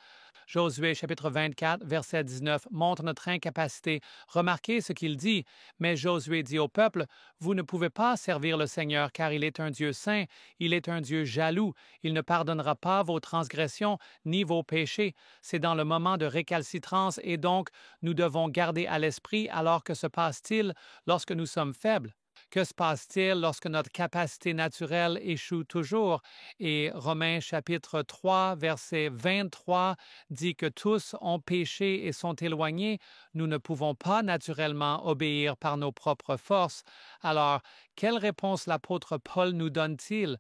Josué chapitre 24, verset 19 montre notre incapacité. Remarquez ce qu'il dit. Mais Josué dit au peuple, « Vous ne pouvez pas servir le Seigneur, car il est un Dieu saint, il est un Dieu jaloux. Il ne pardonnera pas vos transgressions ni vos péchés. C'est dans le moment de récalcitrance et donc nous devons garder à l'esprit alors que se passe-t-il lorsque nous sommes faibles? Que se passe-t-il lorsque notre capacité naturelle échoue toujours? Et Romains chapitre 3, verset 23 dit que tous ont péché et sont éloignés. Nous ne pouvons pas naturellement obéir par nos propres forces. Alors, quelle réponse l'apôtre Paul nous donne-t-il?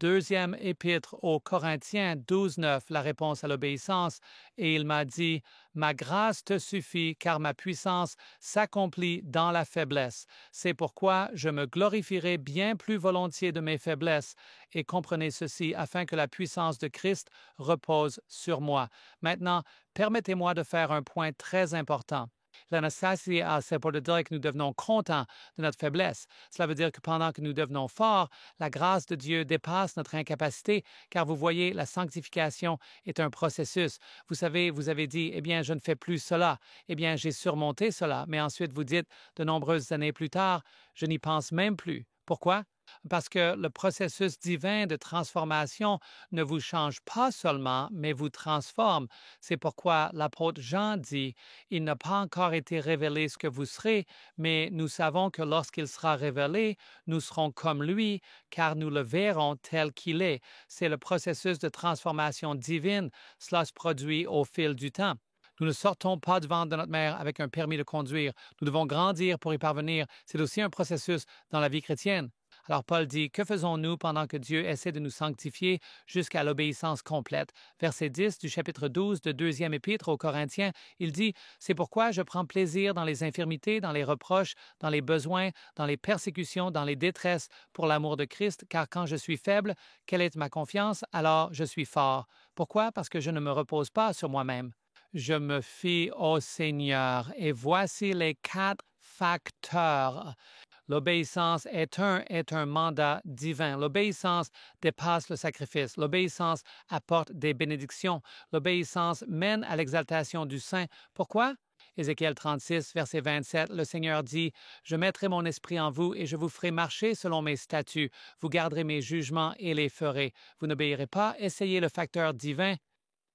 Deuxième épître aux Corinthiens 12, 9, la réponse à l'obéissance. Et il m'a dit, « Ma grâce te suffit, car ma puissance s'accomplit dans la faiblesse. C'est pourquoi je me glorifierai bien plus volontiers de mes faiblesses. Et comprenez ceci, afin que la puissance de Christ repose sur moi. » Maintenant, permettez-moi de faire un point très important. L'anastasia, c'est pour dire que nous devenons contents de notre faiblesse. Cela veut dire que pendant que nous devenons forts, la grâce de Dieu dépasse notre incapacité, car vous voyez, la sanctification est un processus. Vous savez, vous avez dit, « Eh bien, je ne fais plus cela. Eh bien, j'ai surmonté cela. » Mais ensuite, vous dites, de nombreuses années plus tard, « Je n'y pense même plus. » Pourquoi? Parce que le processus divin de transformation ne vous change pas seulement, mais vous transforme. C'est pourquoi l'apôtre Jean dit, « Il n'a pas encore été révélé ce que vous serez, mais nous savons que lorsqu'il sera révélé, nous serons comme lui, car nous le verrons tel qu'il est. » C'est le processus de transformation divine. Cela se produit au fil du temps. Nous ne sortons pas du ventre de notre mère avec un permis de conduire. Nous devons grandir pour y parvenir. C'est aussi un processus dans la vie chrétienne. Alors Paul dit, « Que faisons-nous pendant que Dieu essaie de nous sanctifier jusqu'à l'obéissance complète? » Verset 10 du chapitre 12 de deuxième épître aux Corinthiens, il dit, « C'est pourquoi je prends plaisir dans les infirmités, dans les reproches, dans les besoins, dans les persécutions, dans les détresses, pour l'amour de Christ, car quand je suis faible, quelle est ma confiance? Alors je suis fort. » Pourquoi? Parce que je ne me repose pas sur moi-même. Je me fie au Seigneur. Et voici les 4 facteurs. L'obéissance est un mandat divin. L'obéissance dépasse le sacrifice. L'obéissance apporte des bénédictions. L'obéissance mène à l'exaltation du Saint. Pourquoi? Ézéchiel 36, verset 27, le Seigneur dit, « Je mettrai mon esprit en vous et je vous ferai marcher selon mes statuts. Vous garderez mes jugements et les ferez. Vous n'obéirez pas, essayez le facteur divin. »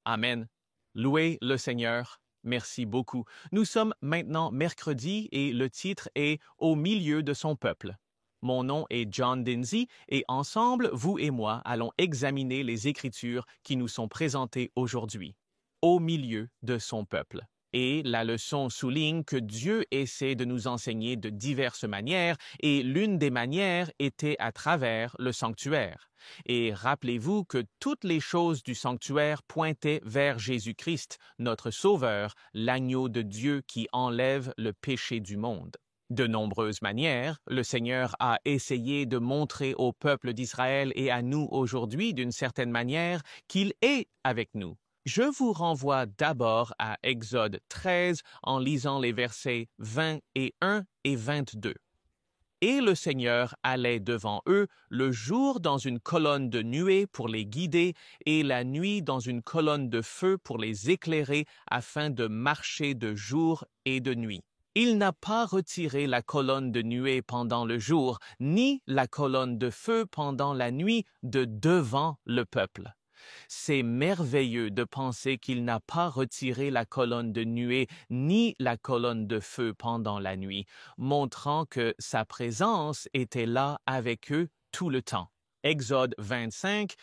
Amen. Louez le Seigneur. Merci beaucoup. Nous sommes maintenant mercredi et le titre est « Au milieu de son peuple ». Mon nom est John Dinsey et ensemble, vous et moi, allons examiner les Écritures qui nous sont présentées aujourd'hui. Au milieu de son peuple. Et la leçon souligne que Dieu essaie de nous enseigner de diverses manières et l'une des manières était à travers le sanctuaire. Et rappelez-vous que toutes les choses du sanctuaire pointaient vers Jésus-Christ, notre Sauveur, l'agneau de Dieu qui enlève le péché du monde. De nombreuses manières, le Seigneur a essayé de montrer au peuple d'Israël et à nous aujourd'hui d'une certaine manière qu'il est avec nous. Je vous renvoie d'abord à Exode 13 en lisant les versets 21 et 22. « Et le Seigneur allait devant eux le jour dans une colonne de nuée pour les guider et la nuit dans une colonne de feu pour les éclairer afin de marcher de jour et de nuit. Il n'a pas retiré la colonne de nuée pendant le jour, ni la colonne de feu pendant la nuit de devant le peuple. » C'est merveilleux de penser qu'il n'a pas retiré la colonne de nuée ni la colonne de feu pendant la nuit, montrant que sa présence était là avec eux tout le temps. Exode 25,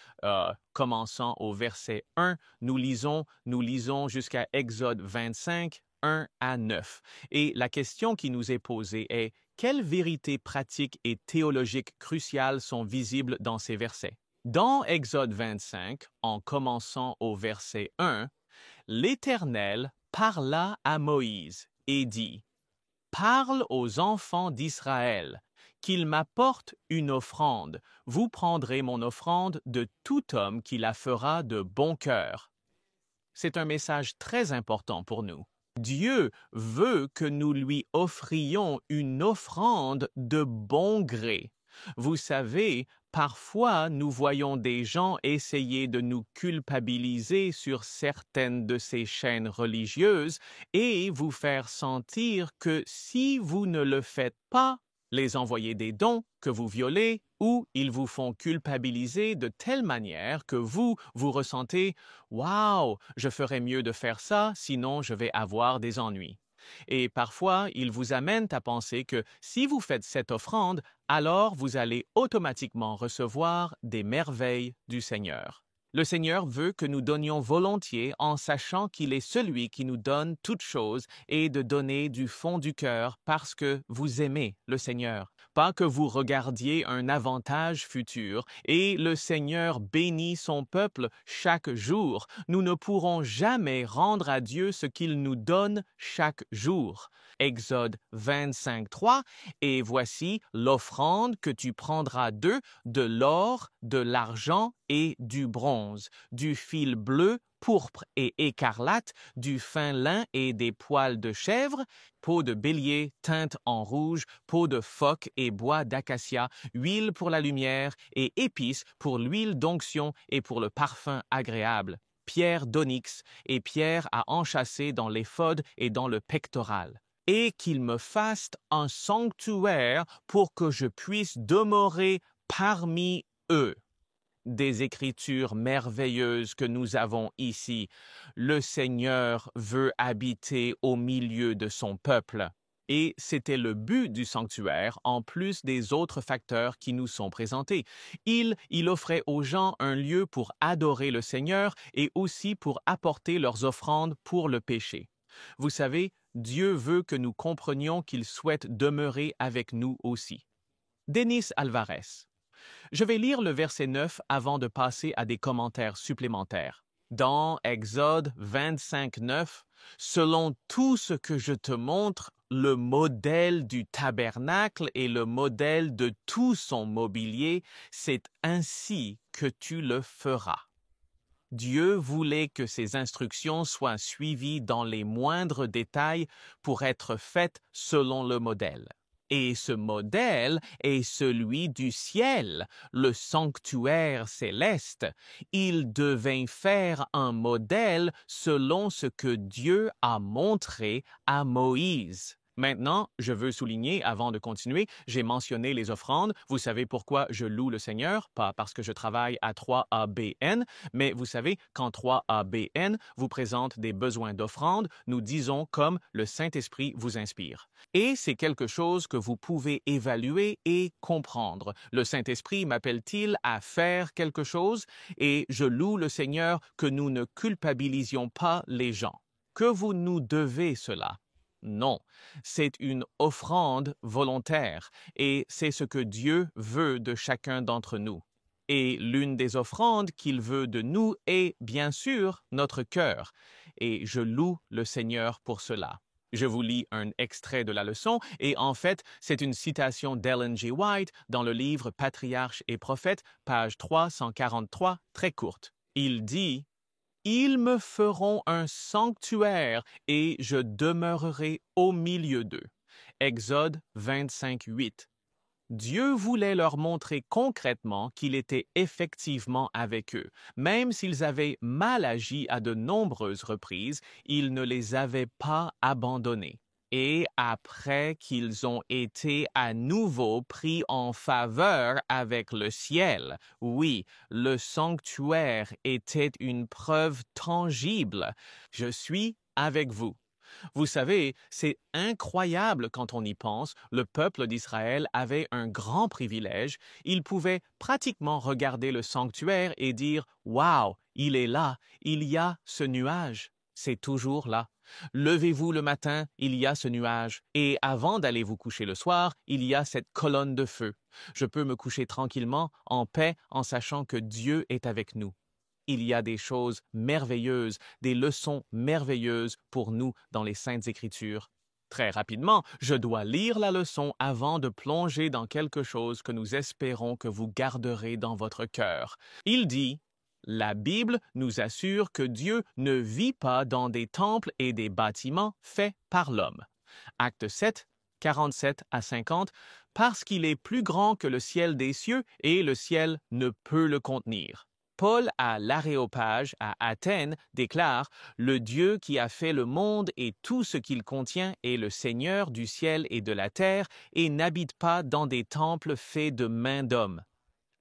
commençant au verset 1, nous lisons jusqu'à Exode 25, 1 à 9. Et la question qui nous est posée est, quelles vérités pratiques et théologiques cruciales sont visibles dans ces versets? Dans Exode 25, en commençant au verset 1, l'Éternel parla à Moïse et dit, « Parle aux enfants d'Israël, qu'ils m'apportent une offrande. Vous prendrez mon offrande de tout homme qui la fera de bon cœur. » C'est un message très important pour nous. Dieu veut que nous lui offrions une offrande de bon gré. Vous savez, parfois nous voyons des gens essayer de nous culpabiliser sur certaines de ces chaînes religieuses et vous faire sentir que si vous ne le faites pas, les envoyer des dons que vous violez ou ils vous font culpabiliser de telle manière que vous ressentez « Wow, je ferais mieux de faire ça, sinon je vais avoir des ennuis. » Et parfois, ils vous amènent à penser que si vous faites cette offrande, alors vous allez automatiquement recevoir des merveilles du Seigneur. Le Seigneur veut que nous donnions volontiers en sachant qu'il est celui qui nous donne toutes choses et de donner du fond du cœur parce que vous aimez le Seigneur. Pas que vous regardiez un avantage futur et le Seigneur bénit son peuple chaque jour. Nous ne pourrons jamais rendre à Dieu ce qu'il nous donne chaque jour. Exode 25:3 et voici l'offrande que tu prendras d'eux, de l'or, de l'argent et du bronze, du fil bleu, pourpre et écarlate, du fin lin et des poils de chèvre, peau de bélier teinte en rouge, peau de phoque et bois d'acacia, huile pour la lumière et épices pour l'huile d'onction et pour le parfum agréable, pierre d'onyx et pierre à enchâsser dans l'éphod et dans le pectoral. Et qu'il me fasse un sanctuaire pour que je puisse demeurer parmi eux. Des écritures merveilleuses que nous avons ici. Le Seigneur veut habiter au milieu de son peuple. Et c'était le but du sanctuaire, en plus des autres facteurs qui nous sont présentés. Il offrait aux gens un lieu pour adorer le Seigneur et aussi pour apporter leurs offrandes pour le péché. Vous savez, Dieu veut que nous comprenions qu'il souhaite demeurer avec nous aussi. Denis Alvarez. Je vais lire le verset 9 avant de passer à des commentaires supplémentaires. Dans Exode 25:9, « Selon tout ce que je te montre, le modèle du tabernacle et le modèle de tout son mobilier, c'est ainsi que tu le feras. » Dieu voulait que ces instructions soient suivies dans les moindres détails pour être faites selon le modèle. Et ce modèle est celui du ciel, le sanctuaire céleste. Il devait faire un modèle selon ce que Dieu a montré à Moïse. Maintenant, je veux souligner, avant de continuer, j'ai mentionné les offrandes. Vous savez pourquoi je loue le Seigneur? Pas parce que je travaille à 3ABN, mais vous savez, quand 3ABN vous présente des besoins d'offrandes, nous disons comme le Saint-Esprit vous inspire. Et c'est quelque chose que vous pouvez évaluer et comprendre. Le Saint-Esprit m'appelle-t-il à faire quelque chose? Et je loue le Seigneur que nous ne culpabilisions pas les gens. Que vous nous devez cela? Non, c'est une offrande volontaire et c'est ce que Dieu veut de chacun d'entre nous. Et l'une des offrandes qu'il veut de nous est, bien sûr, notre cœur. Et je loue le Seigneur pour cela. Je vous lis un extrait de la leçon et en fait, c'est une citation d'Ellen G. White dans le livre Patriarches et prophètes, page 343, très courte. Il dit « Ils me feront un sanctuaire et je demeurerai au milieu d'eux. » Exode 25:8. Dieu voulait leur montrer concrètement qu'il était effectivement avec eux. Même s'ils avaient mal agi à de nombreuses reprises, il ne les avait pas abandonnés. Et après qu'ils ont été à nouveau pris en faveur avec le ciel, oui, le sanctuaire était une preuve tangible. Je suis avec vous. Vous savez, c'est incroyable quand on y pense. Le peuple d'Israël avait un grand privilège. Il pouvait pratiquement regarder le sanctuaire et dire « Wow, il est là, il y a ce nuage. » C'est toujours là. Levez-vous le matin, il y a ce nuage, et avant d'aller vous coucher le soir, il y a cette colonne de feu. Je peux me coucher tranquillement, en paix, en sachant que Dieu est avec nous. Il y a des choses merveilleuses, des leçons merveilleuses pour nous dans les Saintes Écritures. Très rapidement, je dois lire la leçon avant de plonger dans quelque chose que nous espérons que vous garderez dans votre cœur. Il dit: la Bible nous assure que Dieu ne vit pas dans des temples et des bâtiments faits par l'homme. Acte 7, 47 à 50, parce qu'il est plus grand que le ciel des cieux et le ciel ne peut le contenir. Paul à l'Aréopage, à Athènes, déclare « Le Dieu qui a fait le monde et tout ce qu'il contient est le Seigneur du ciel et de la terre et n'habite pas dans des temples faits de mains d'hommes. »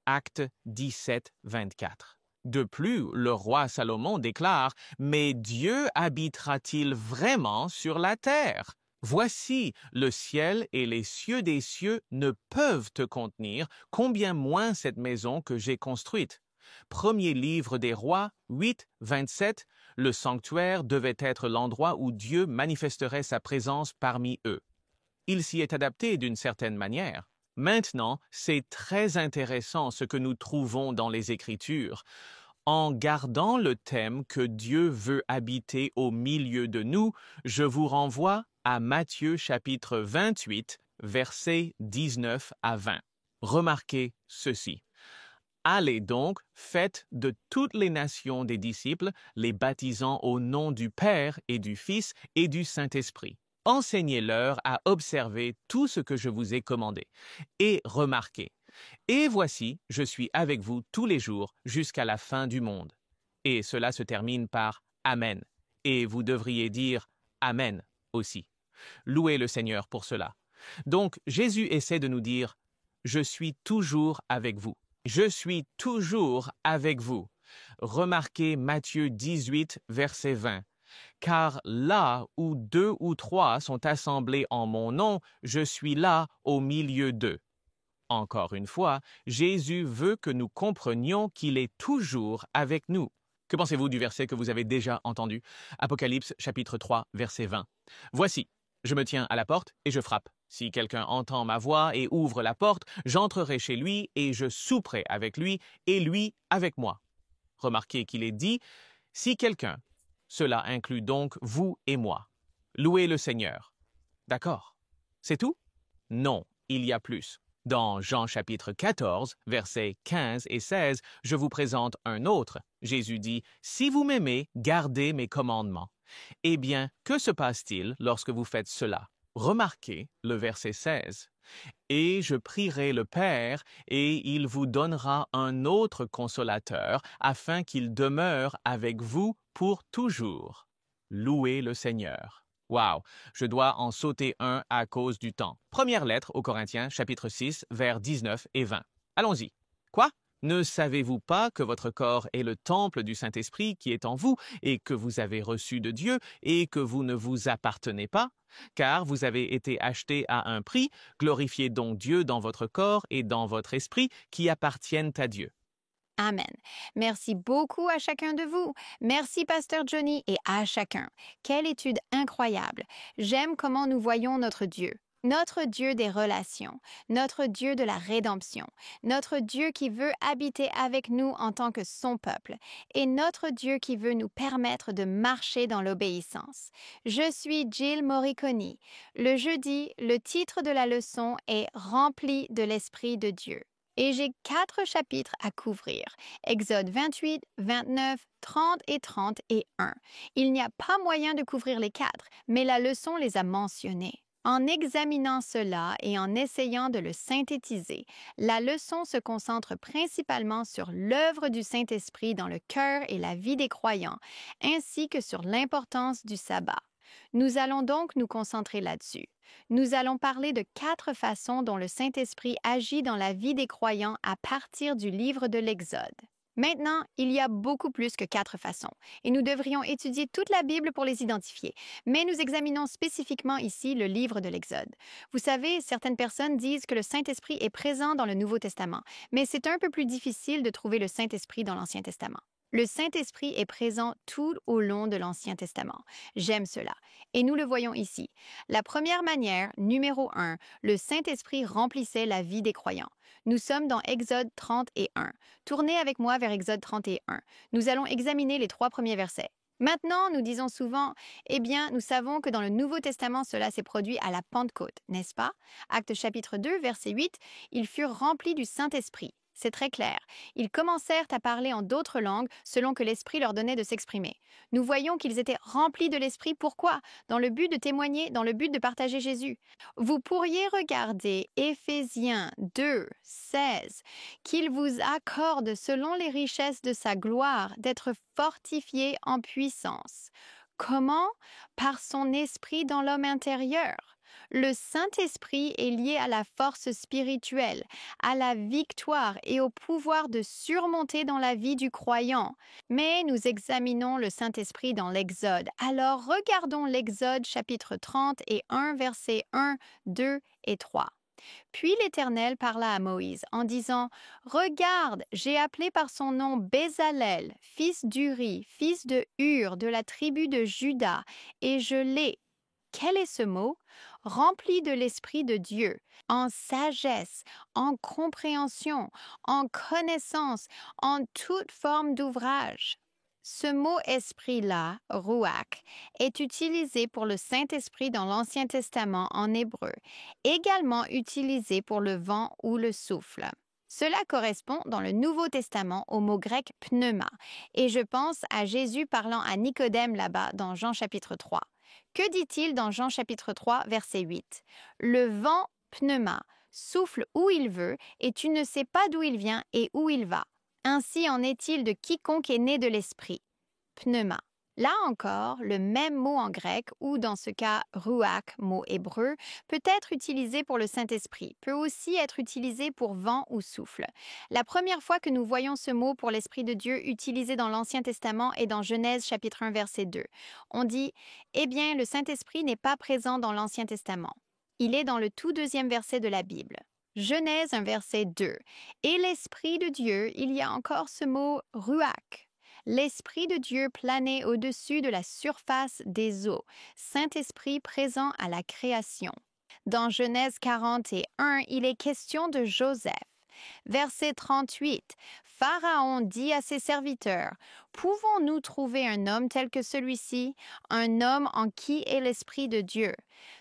Acte 17, 24. De plus, le roi Salomon déclare « Mais Dieu habitera-t-il vraiment sur la terre ? Voici, le ciel et les cieux des cieux ne peuvent te contenir, combien moins cette maison que j'ai construite. » Premier livre des rois, 8, 27, le sanctuaire devait être l'endroit où Dieu manifesterait sa présence parmi eux. Il s'y est adapté d'une certaine manière. Maintenant, c'est très intéressant ce que nous trouvons dans les Écritures. En gardant le thème que Dieu veut habiter au milieu de nous, je vous renvoie à Matthieu chapitre 28, versets 19 à 20. Remarquez ceci. Allez donc, faites de toutes les nations des disciples, les baptisant au nom du Père et du Fils et du Saint-Esprit. Enseignez-leur à observer tout ce que je vous ai commandé. Et remarquez, et voici, je suis avec vous tous les jours jusqu'à la fin du monde. Et cela se termine par Amen. Et vous devriez dire Amen aussi. Louez le Seigneur pour cela. Donc, Jésus essaie de nous dire, je suis toujours avec vous. Je suis toujours avec vous. Remarquez Matthieu 18, verset 20. Car là où 2 ou 3 sont assemblés en mon nom, je suis là au milieu d'eux. Encore une fois, Jésus veut que nous comprenions qu'il est toujours avec nous. Que pensez-vous du verset que vous avez déjà entendu? Apocalypse chapitre 3, verset 20. Voici, je me tiens à la porte et je frappe. Si quelqu'un entend ma voix et ouvre la porte, j'entrerai chez lui et je souperai avec lui et lui avec moi. Remarquez qu'il est dit « si quelqu'un », cela inclut donc vous et moi. Louez le Seigneur. D'accord. C'est tout? Non, il y a plus. Dans Jean chapitre 14, versets 15 et 16, je vous présente un autre. Jésus dit « Si vous m'aimez, gardez mes commandements. » Eh bien, que se passe-t-il lorsque vous faites cela? Remarquez le verset 16. « Et je prierai le Père, et il vous donnera un autre consolateur, afin qu'il demeure avec vous pour toujours. » Louez le Seigneur. Wow, je dois en sauter un à cause du temps. Première lettre aux Corinthiens, chapitre 6, vers 19 et 20. Allons-y. Quoi? Ne savez-vous pas que votre corps est le temple du Saint-Esprit qui est en vous et que vous avez reçu de Dieu et que vous ne vous appartenez pas? Car vous avez été achetés à un prix, glorifiez donc Dieu dans votre corps et dans votre esprit qui appartiennent à Dieu. Amen. Merci beaucoup à chacun de vous. Merci, Pasteur Johnny, et à chacun. Quelle étude incroyable. J'aime comment nous voyons notre Dieu. Notre Dieu des relations, notre Dieu de la rédemption, notre Dieu qui veut habiter avec nous en tant que son peuple, et notre Dieu qui veut nous permettre de marcher dans l'obéissance. Je suis Jill Morricone. Le jeudi, le titre de la leçon est « Rempli de l'Esprit de Dieu ». Et j'ai 4 chapitres à couvrir. Exode 28, 29, 30 et 31. Il n'y a pas moyen de couvrir les 4, mais la leçon les a mentionnés. En examinant cela et en essayant de le synthétiser, la leçon se concentre principalement sur l'œuvre du Saint-Esprit dans le cœur et la vie des croyants, ainsi que sur l'importance du sabbat. Nous allons donc nous concentrer là-dessus. Nous allons parler de 4 façons dont le Saint-Esprit agit dans la vie des croyants à partir du livre de l'Exode. Maintenant, il y a beaucoup plus que 4 façons, et nous devrions étudier toute la Bible pour les identifier, mais nous examinons spécifiquement ici le livre de l'Exode. Vous savez, certaines personnes disent que le Saint-Esprit est présent dans le Nouveau Testament, mais c'est un peu plus difficile de trouver le Saint-Esprit dans l'Ancien Testament. Le Saint-Esprit est présent tout au long de l'Ancien Testament. J'aime cela. Et nous le voyons ici. La première manière, numéro 1, le Saint-Esprit remplissait la vie des croyants. Nous sommes dans Exode 31. Tournez avec moi vers Exode 31. Nous allons examiner les 3 premiers versets. Maintenant, nous disons souvent, eh bien, nous savons que dans le Nouveau Testament, cela s'est produit à la Pentecôte, n'est-ce pas? Actes chapitre 2, verset 8, ils furent remplis du Saint-Esprit. C'est très clair. Ils commencèrent à parler en d'autres langues selon que l'Esprit leur donnait de s'exprimer. Nous voyons qu'ils étaient remplis de l'Esprit. Pourquoi? Dans le but de témoigner, dans le but de partager Jésus. Vous pourriez regarder Éphésiens 2, 16, qu'il vous accorde selon les richesses de sa gloire d'être fortifiés en puissance. Comment? Par son Esprit dans l'homme intérieur. Le Saint-Esprit est lié à la force spirituelle, à la victoire et au pouvoir de surmonter dans la vie du croyant. Mais nous examinons le Saint-Esprit dans l'Exode. Alors regardons l'Exode chapitre 31, versets 1, 2 et 3. Puis l'Éternel parla à Moïse en disant « Regarde, j'ai appelé par son nom Bézalel, fils d'Uri, fils de Hur, de la tribu de Juda, et je l'ai. » Quel est ce mot? Rempli de l'Esprit de Dieu, en sagesse, en compréhension, en connaissance, en toute forme d'ouvrage. Ce mot esprit-là, ruach, est utilisé pour le Saint-Esprit dans l'Ancien Testament en hébreu, également utilisé pour le vent ou le souffle. Cela correspond dans le Nouveau Testament au mot grec pneuma, et je pense à Jésus parlant à Nicodème là-bas dans Jean chapitre 3. Que dit-il dans Jean chapitre 3, verset 8? Le vent pneuma souffle où il veut, et tu ne sais pas d'où il vient et où il va. Ainsi en est-il de quiconque est né de l'Esprit. Pneuma. Là encore, le même mot en grec, ou dans ce cas ruach, mot hébreu, peut être utilisé pour le Saint-Esprit, peut aussi être utilisé pour vent ou souffle. La première fois que nous voyons ce mot pour l'Esprit de Dieu utilisé dans l'Ancien Testament est dans Genèse chapitre 1, verset 2. On dit « Eh bien, le Saint-Esprit n'est pas présent dans l'Ancien Testament. Il est dans le tout deuxième verset de la Bible. » Genèse 1, verset 2. Et l'Esprit de Dieu, il y a encore ce mot ruach. L'Esprit de Dieu planait au-dessus de la surface des eaux, Saint-Esprit présent à la création. Dans Genèse 41, il est question de Joseph. Verset 38, Pharaon dit à ses serviteurs, « Pouvons-nous trouver un homme tel que celui-ci, un homme en qui est l'Esprit de Dieu? »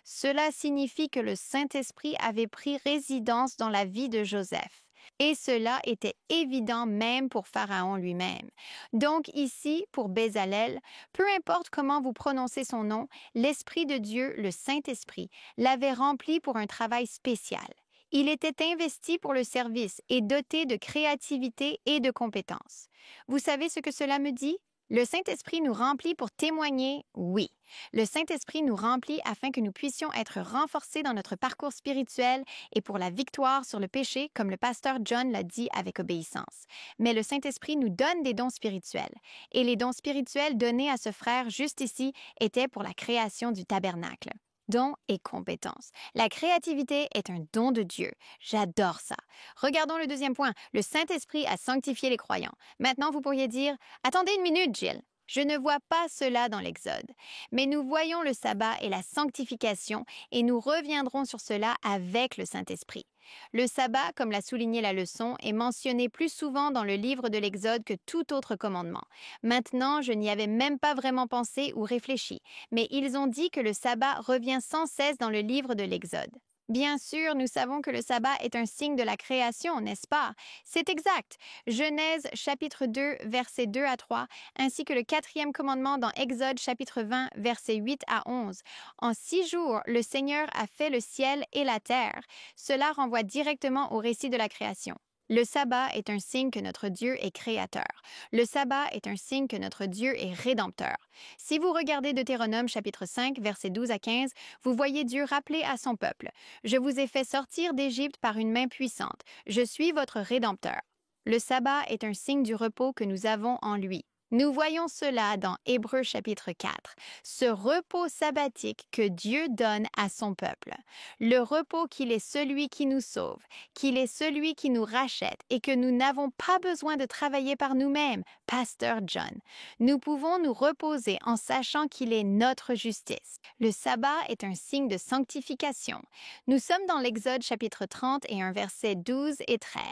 Cela signifie que le Saint-Esprit avait pris résidence dans la vie de Joseph. Et cela était évident même pour Pharaon lui-même. Donc ici, pour Bézalel, peu importe comment vous prononcez son nom, l'Esprit de Dieu, le Saint-Esprit, l'avait rempli pour un travail spécial. Il était investi pour le service et doté de créativité et de compétences. Vous savez ce que cela me dit? Le Saint-Esprit nous remplit pour témoigner, oui. Le Saint-Esprit nous remplit afin que nous puissions être renforcés dans notre parcours spirituel et pour la victoire sur le péché, comme le pasteur John l'a dit avec obéissance. Mais le Saint-Esprit nous donne des dons spirituels. Et les dons spirituels donnés à ce frère juste ici étaient pour la création du tabernacle. Dons et compétences. La créativité est un don de Dieu. J'adore ça. Regardons le deuxième point. Le Saint-Esprit a sanctifié les croyants. Maintenant, vous pourriez dire, « Attendez une minute, Jill. Je ne vois pas cela dans l'Exode. Mais nous voyons le sabbat et la sanctification et nous reviendrons sur cela avec le Saint-Esprit. Le sabbat, comme l'a souligné la leçon, est mentionné plus souvent dans le livre de l'Exode que tout autre commandement. Maintenant, je n'y avais même pas vraiment pensé ou réfléchi, mais ils ont dit que le sabbat revient sans cesse dans le livre de l'Exode. Bien sûr, nous savons que le sabbat est un signe de la création, n'est-ce pas? C'est exact. Genèse chapitre 2, versets 2 à 3, ainsi que le 4e commandement dans Exode chapitre 20, versets 8 à 11. En 6 jours, le Seigneur a fait le ciel et la terre. Cela renvoie directement au récit de la création. Le sabbat est un signe que notre Dieu est créateur. Le sabbat est un signe que notre Dieu est rédempteur. Si vous regardez Deutéronome chapitre 5, versets 12 à 15, vous voyez Dieu rappeler à son peuple « Je vous ai fait sortir d'Égypte par une main puissante. Je suis votre rédempteur. » Le sabbat est un signe du repos que nous avons en lui. Nous voyons cela dans Hébreux chapitre 4, ce repos sabbatique que Dieu donne à son peuple. Le repos qu'il est celui qui nous sauve, qu'il est celui qui nous rachète et que nous n'avons pas besoin de travailler par nous-mêmes, Pasteur John. Nous pouvons nous reposer en sachant qu'il est notre justice. Le sabbat est un signe de sanctification. Nous sommes dans l'Exode chapitre 30 et un verset 12 et 13.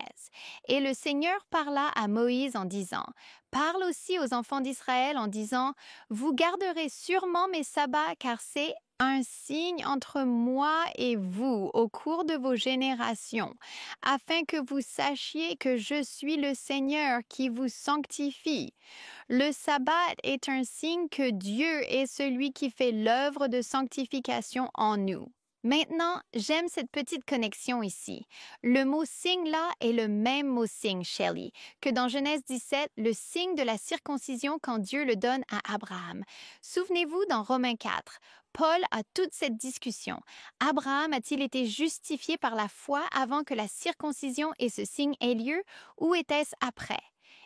Et le Seigneur parla à Moïse en disant: Parle aussi aux enfants d'Israël en disant: Vous garderez sûrement mes sabbats, car c'est un signe entre moi et vous au cours de vos générations, afin que vous sachiez que je suis le Seigneur qui vous sanctifie. Le sabbat est un signe que Dieu est celui qui fait l'œuvre de sanctification en nous. Maintenant, j'aime cette petite connexion ici. Le mot signe là est le même mot signe, Shelley, que dans Genèse 17, le signe de la circoncision quand Dieu le donne à Abraham. Souvenez-vous dans Romains 4, Paul a toute cette discussion. Abraham a-t-il été justifié par la foi avant que la circoncision et ce signe aient lieu, ou était-ce après?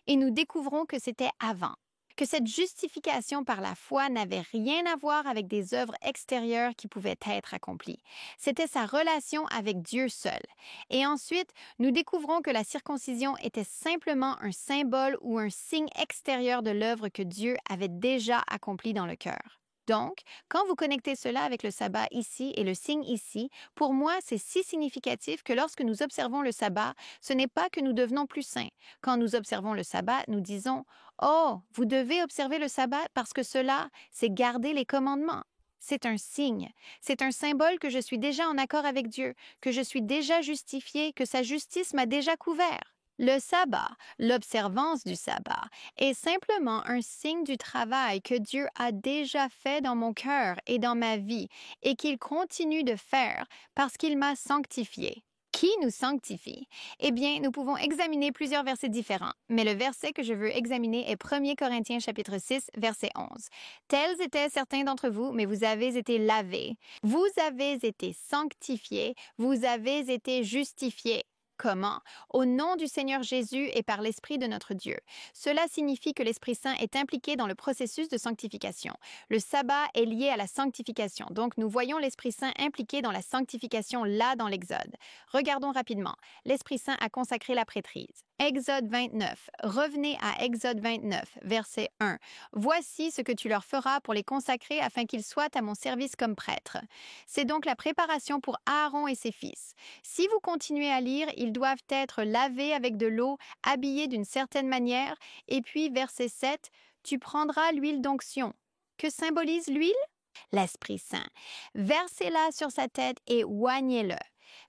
Et nous découvrons que c'était avant. Que cette justification par la foi n'avait rien à voir avec des œuvres extérieures qui pouvaient être accomplies. C'était sa relation avec Dieu seul. Et ensuite, nous découvrons que la circoncision était simplement un symbole ou un signe extérieur de l'œuvre que Dieu avait déjà accomplie dans le cœur. Donc, quand vous connectez cela avec le sabbat ici et le signe ici, pour moi, c'est si significatif que lorsque nous observons le sabbat, ce n'est pas que nous devenons plus saints. Quand nous observons le sabbat, nous disons: « Oh, vous devez observer le sabbat parce que cela, c'est garder les commandements. » C'est un signe, c'est un symbole que je suis déjà en accord avec Dieu, que je suis déjà justifié, que sa justice m'a déjà couvert. Le sabbat, l'observance du sabbat, est simplement un signe du travail que Dieu a déjà fait dans mon cœur et dans ma vie et qu'il continue de faire parce qu'il m'a sanctifié. Qui nous sanctifie? Eh bien, nous pouvons examiner plusieurs versets différents, mais le verset que je veux examiner est 1 Corinthiens chapitre 6, verset 11. « Tels étaient certains d'entre vous, mais vous avez été lavés. Vous avez été sanctifiés. Vous avez été justifiés. » Comment? Au nom du Seigneur Jésus et par l'Esprit de notre Dieu. Cela signifie que l'Esprit Saint est impliqué dans le processus de sanctification. Le sabbat est lié à la sanctification, donc nous voyons l'Esprit Saint impliqué dans la sanctification là dans l'Exode. Regardons rapidement. L'Esprit Saint a consacré la prêtrise. Exode 29. Revenez à Exode 29, verset 1. « Voici ce que tu leur feras pour les consacrer afin qu'ils soient à mon service comme prêtres. » C'est donc la préparation pour Aaron et ses fils. Si vous continuez à lire, ils doivent être lavés avec de l'eau, habillés d'une certaine manière, et puis verset 7, « Tu prendras l'huile d'onction. » Que symbolise l'huile? L'Esprit Saint. Versez-la sur sa tête et oignez-le.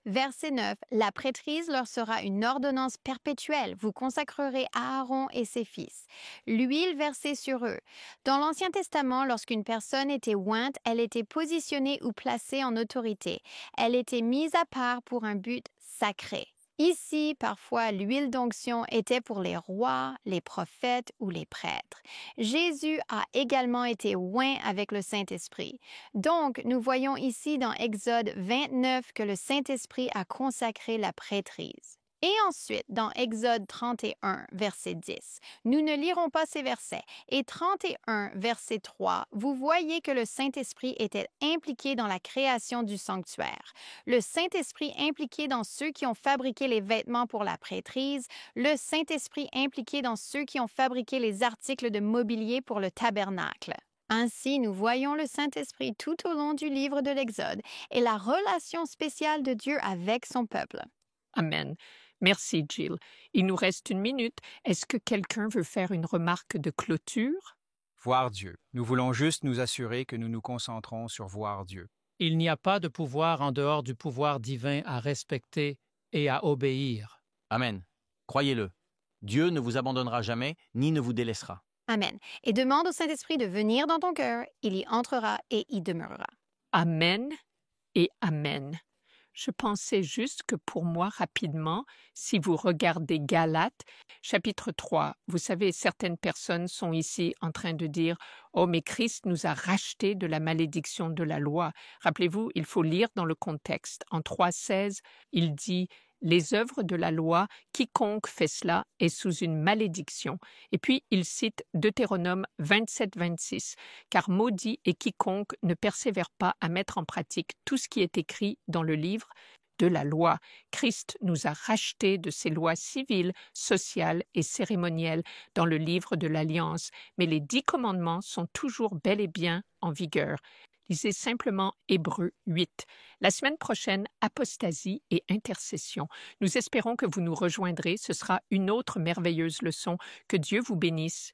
Verset 9. La prêtrise leur sera une ordonnance perpétuelle. Vous consacrerez Aaron et ses fils. L'huile versée sur eux. Dans l'Ancien Testament, lorsqu'une personne était ointe, elle était positionnée ou placée en autorité. Elle était mise à part pour un but sacré. Ici, parfois, l'huile d'onction était pour les rois, les prophètes ou les prêtres. Jésus a également été oint avec le Saint-Esprit. Donc, nous voyons ici dans Exode 29 que le Saint-Esprit a consacré la prêtrise. Et ensuite, dans Exode 31, verset 10, nous ne lirons pas ces versets. Et 31, verset 3, vous voyez que le Saint-Esprit était impliqué dans la création du sanctuaire. Le Saint-Esprit impliqué dans ceux qui ont fabriqué les vêtements pour la prêtrise. Le Saint-Esprit impliqué dans ceux qui ont fabriqué les articles de mobilier pour le tabernacle. Ainsi, nous voyons le Saint-Esprit tout au long du livre de l'Exode et la relation spéciale de Dieu avec son peuple. Amen. Merci, Jill. Il nous reste 1 minute. Est-ce que quelqu'un veut faire une remarque de clôture? Voir Dieu. Nous voulons juste nous assurer que nous nous concentrons sur voir Dieu. Il n'y a pas de pouvoir en dehors du pouvoir divin à respecter et à obéir. Amen. Croyez-le. Dieu ne vous abandonnera jamais, ni ne vous délaissera. Amen. Et demande au Saint-Esprit de venir dans ton cœur, il y entrera et y demeurera. Amen et Amen. Je pensais juste que pour moi, rapidement, si vous regardez Galates, chapitre 3, vous savez, certaines personnes sont ici en train de dire « Oh, mais Christ nous a rachetés de la malédiction de la loi. » Rappelez-vous, il faut lire dans le contexte. En 3,16, il dit les œuvres de la loi, quiconque fait cela est sous une malédiction. Et puis, il cite Deutéronome 27-26, car maudit est quiconque ne persévère pas à mettre en pratique tout ce qui est écrit dans le livre de la loi. Christ nous a rachetés de ces lois civiles, sociales et cérémonielles dans le livre de l'Alliance, mais les 10 commandements sont toujours bel et bien en vigueur. Lisez simplement Hébreux 8. La semaine prochaine, apostasie et intercession. Nous espérons que vous nous rejoindrez. Ce sera une autre merveilleuse leçon. Que Dieu vous bénisse.